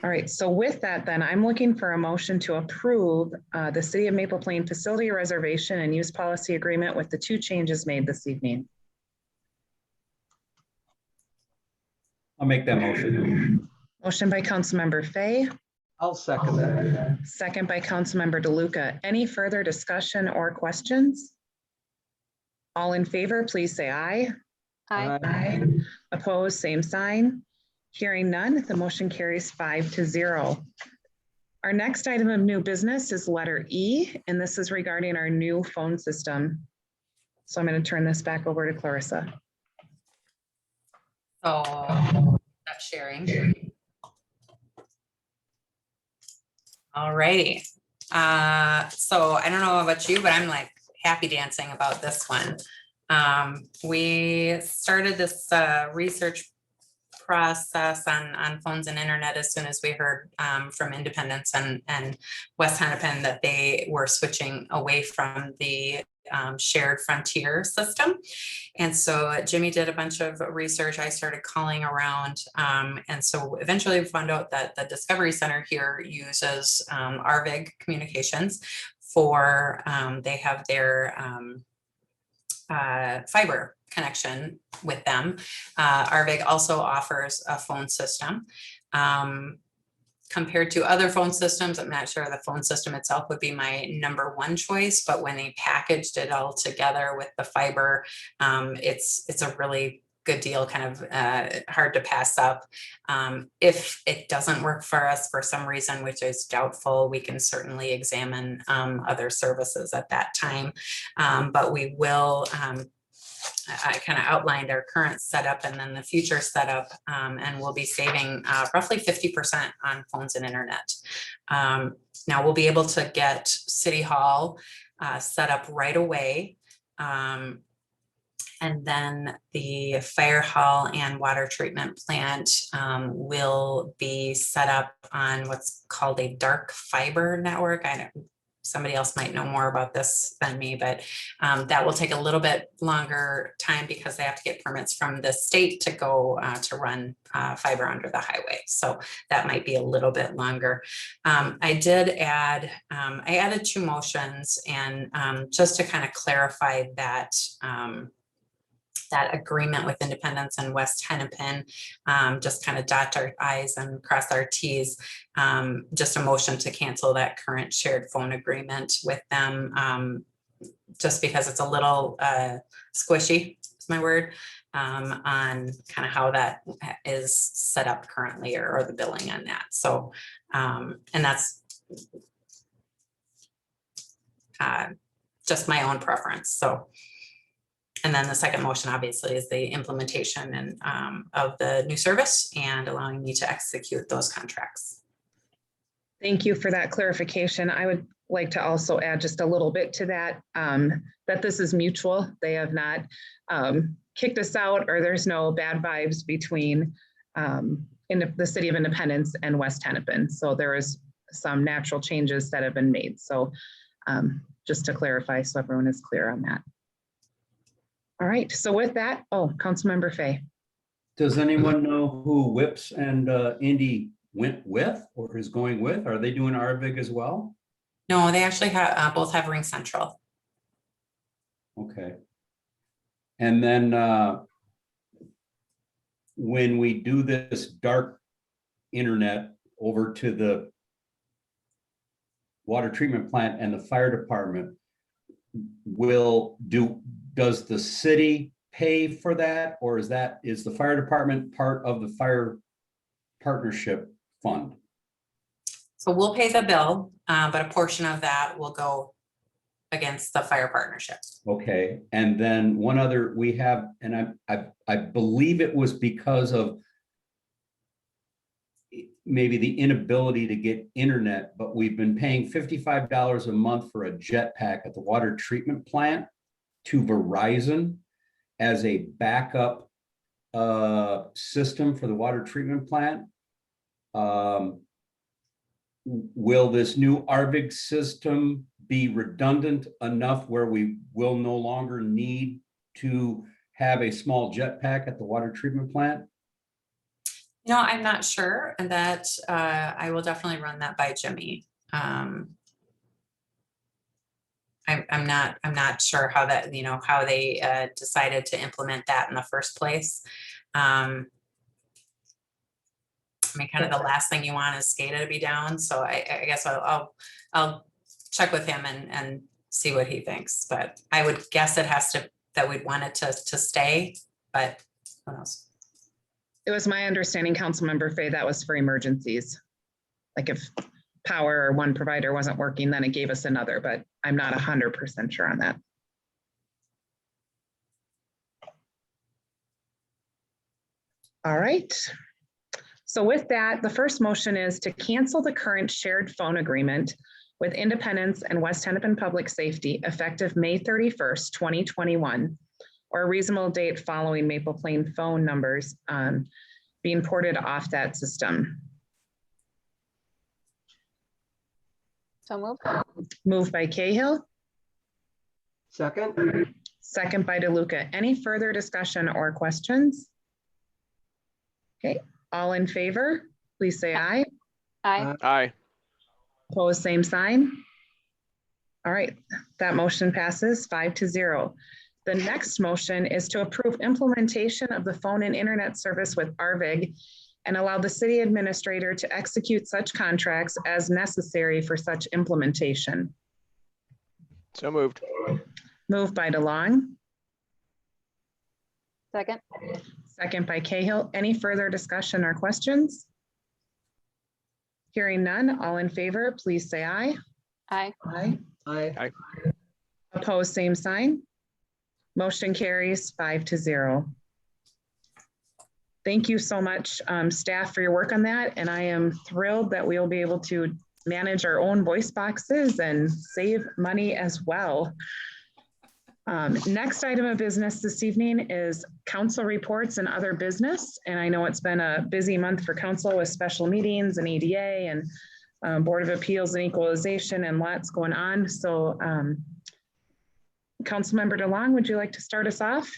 All right, so with that, then I'm looking for a motion to approve the City of Maple Plain facility reservation and use policy agreement with the two changes made this evening. I'll make that motion. Motion by Councilmember Fay. I'll second that. Second by Councilmember DeLuca. Any further discussion or questions? All in favor, please say aye. Aye. Aye. Opposed, same sign. Hearing none, the motion carries 5-0. Our next item of new business is letter E, and this is regarding our new phone system. So I'm going to turn this back over to Clarissa. So, stop sharing. All righty. So I don't know about you, but I'm like happy dancing about this one. We started this research process on phones and internet as soon as we heard from Independence and West Hennepin that they were switching away from the shared frontier system. And so Jimmy did a bunch of research. I started calling around. And so eventually we found out that the Discovery Center here uses RVIG communications for, they have their fiber connection with them. RVIG also offers a phone system. Compared to other phone systems, I'm not sure the phone system itself would be my number one choice, but when they packaged it all together with the fiber, it's a really good deal, kind of hard to pass up. If it doesn't work for us for some reason, which is doubtful, we can certainly examine other services at that time. But we will, I kind of outlined our current setup and then the future setup, and we'll be saving roughly 50% on phones and internet. Now we'll be able to get City Hall set up right away. And then the fire hall and water treatment plant will be set up on what's called a dark fiber network. Somebody else might know more about this than me, but that will take a little bit longer time because they have to get permits from the state to go to run fiber under the highway. So that might be a little bit longer. I added 2 motions, and just to kind of clarify that that agreement with Independence and West Hennepin, just kind of dot our i's and cross our t's. Just a motion to cancel that current shared phone agreement with them, just because it's a little squishy, is my word, on kind of how that is set up currently, or the billing on that. So, and that's just my own preference. So. And then the second motion, obviously, is the implementation and of the new service and allowing me to execute those contracts. Thank you for that clarification. I would like to also add just a little bit to that, that this is mutual. They have not kicked us out, or there's no bad vibes between in the City of Independence and West Hennepin. So there is some natural changes that have been made. So just to clarify, so everyone is clear on that. All right, so with that, Councilmember Fay. Does anyone know who Whips and Indy went with or is going with? Are they doing RVIG as well? No, they actually have both have Ring Central. Okay. And then when we do this dark internet over to the water treatment plant and the fire department, does the city pay for that, or is the fire department part of the fire partnership fund? So we'll pay the bill, but a portion of that will go against the fire partnership. Okay, and then one other we have, and I believe it was because of maybe the inability to get internet, but we've been paying $55 a month for a jetpack at the water treatment plant to Verizon as a backup system for the water treatment plant. Will this new RVIG system be redundant enough where we will no longer need to have a small jetpack at the water treatment plant? You know, I'm not sure, and that I will definitely run that by Jimmy. I'm not sure how that, how they decided to implement that in the first place. I mean, kind of the last thing you want is SCADA to be down. So I guess I'll check with him and see what he thinks. But I would guess that we'd want it to stay, but who knows? It was my understanding, Councilmember Fay, that was for emergencies. Like if power or one provider wasn't working, then it gave us another, but I'm not 100% sure on that. All right. So with that, the first motion is to cancel the current shared phone agreement with Independence and West Hennepin Public Safety effective May 31st, 2021, or a reasonable date following Maple Plain phone numbers being ported off that system. So moved. Moved by Cahill. Second. Second by DeLuca. Any further discussion or questions? Okay, all in favor, please say aye. Aye. Aye. Opposed, same sign. All right, that motion passes 5-0. The next motion is to approve implementation of the phone and internet service with RVIG and allow the city administrator to execute such contracts as necessary for such implementation. So moved. Moved by DeLong. Second. Second by Cahill. Any further discussion or questions? Hearing none, all in favor, please say aye. Aye. Aye. Aye. Opposed, same sign. Motion carries 5-0. Thank you so much, staff, for your work on that. And I am thrilled that we will be able to manage our own voice boxes and save money as well. Next item of business this evening is council reports and other business. And I know it's been a busy month for council with special meetings and EDA and Board of Appeals and Equalization and lots going on. So Councilmember DeLong, would you like to start us off?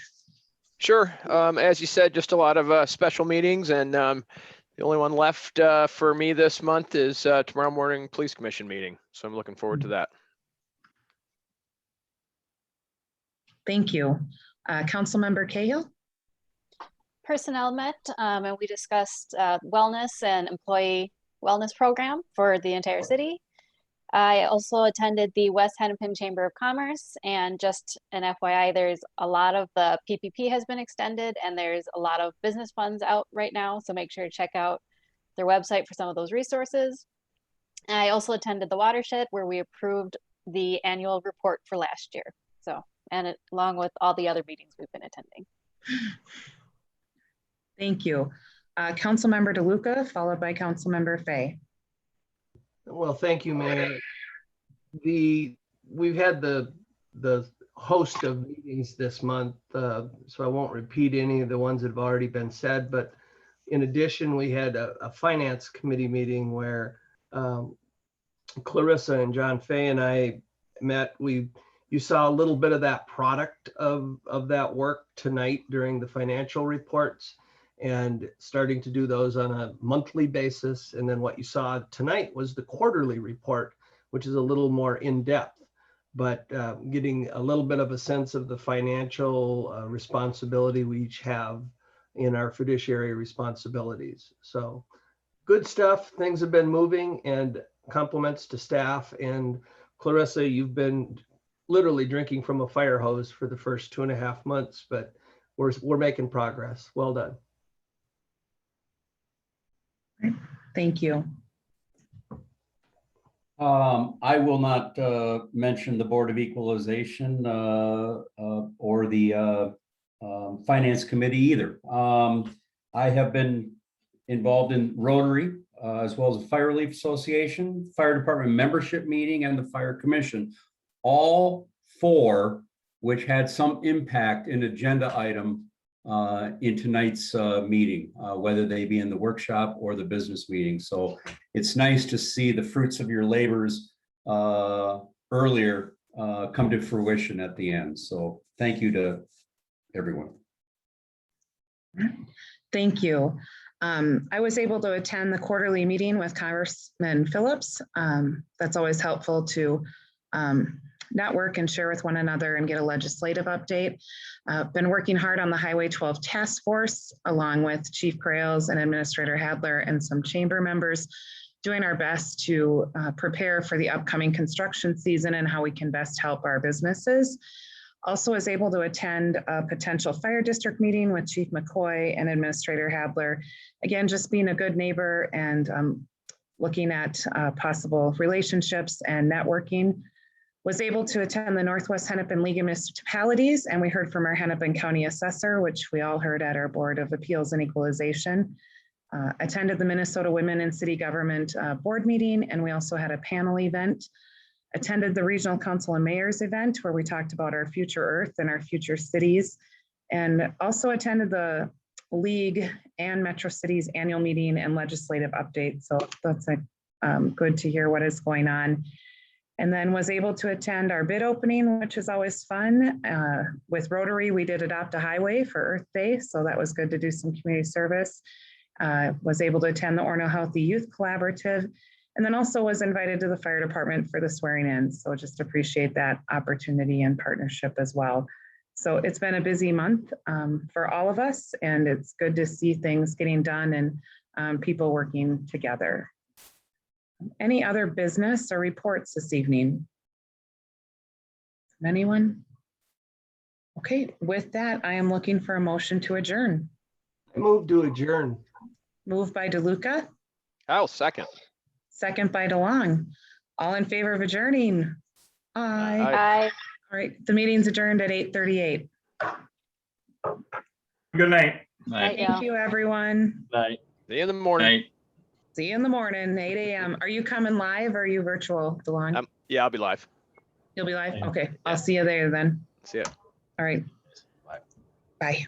Sure. As you said, just a lot of special meetings, and the only one left for me this month is tomorrow morning police commission meeting. So I'm looking forward to that. Thank you. Councilmember Cahill? Personnel met and we discussed wellness and employee wellness program for the entire city. I also attended the West Hennepin Chamber of Commerce, and just an FYI, there's a lot of the PPP has been extended and there's a lot of business funds out right now. So make sure to check out their website for some of those resources. I also attended the watershed where we approved the annual report for last year. So, and along with all the other meetings we've been attending. Thank you. Councilmember DeLuca, followed by Councilmember Fay. Well, thank you, Mayor. We've had the host of meetings this month, so I won't repeat any of the ones that have already been said, but in addition, we had a finance committee meeting where Clarissa and John Fay and I met. You saw a little bit of that product of that work tonight during the financial reports, and starting to do those on a monthly basis. And then what you saw tonight was the quarterly report, which is a little more in-depth, but getting a little bit of a sense of the financial responsibility we each have in our fiduciary responsibilities. So good stuff. Things have been moving, and compliments to staff. And Clarissa, you've been literally drinking from a fire hose for the first 2.5 months, but we're making progress. Well done. Thank you. I will not mention the Board of Equalization or the Finance Committee either. I have been involved in Rotary as well as the Fire Relief Association, Fire Department membership meeting, and the Fire Commission. All 4 which had some impact in agenda item in tonight's meeting, whether they be in the workshop or the business meeting. So it's nice to see the fruits of your labors earlier come to fruition at the end. So thank you to everyone. Thank you. I was able to attend the quarterly meeting with Congressman Phillips. That's always helpful to network and share with one another and get a legislative update. Been working hard on the Highway 12 task force, along with Chief Crails and Administrator Hadler and some chamber members, doing our best to prepare for the upcoming construction season and how we can best help our businesses. Also was able to attend a potential fire district meeting with Chief McCoy and Administrator Hadler. Again, just being a good neighbor and looking at possible relationships and networking. Was able to attend the Northwest Hennepin League of Municipalities, and we heard from our Hennepin County Assessor, which we all heard at our Board of Appeals and Equalization. Attended the Minnesota Women in City Government board meeting, and we also had a panel event. Attended the Regional Council and Mayors event where we talked about our future Earth and our future cities, and also attended the League and Metro Cities annual meeting and legislative update. So that's good to hear what is going on. And then was able to attend our bid opening, which is always fun. With Rotary, we did adopt a highway for Earth Day, so that was good to do some community service. Was able to attend the Orono Healthy Youth Collaborative, and then also was invited to the fire department for the swearing in. So just appreciate that opportunity and partnership as well. So it's been a busy month for all of us, and it's good to see things getting done and people working together. Any other business or reports this evening? Anyone? Okay, with that, I am looking for a motion to adjourn. I move to adjourn. Moved by DeLuca. I'll second. Second by DeLong. All in favor of adjourning? Aye. Aye. All right, the meeting's adjourned at 8:38. Good night. Night. Thank you, everyone. Night. See you in the morning. Night. See you in the morning, 8 a.m. Are you coming live or are you virtual, DeLon? Yeah, I'll be live. You'll be live? Yeah. Okay, I'll see you there then. See ya. All right. Bye. Bye.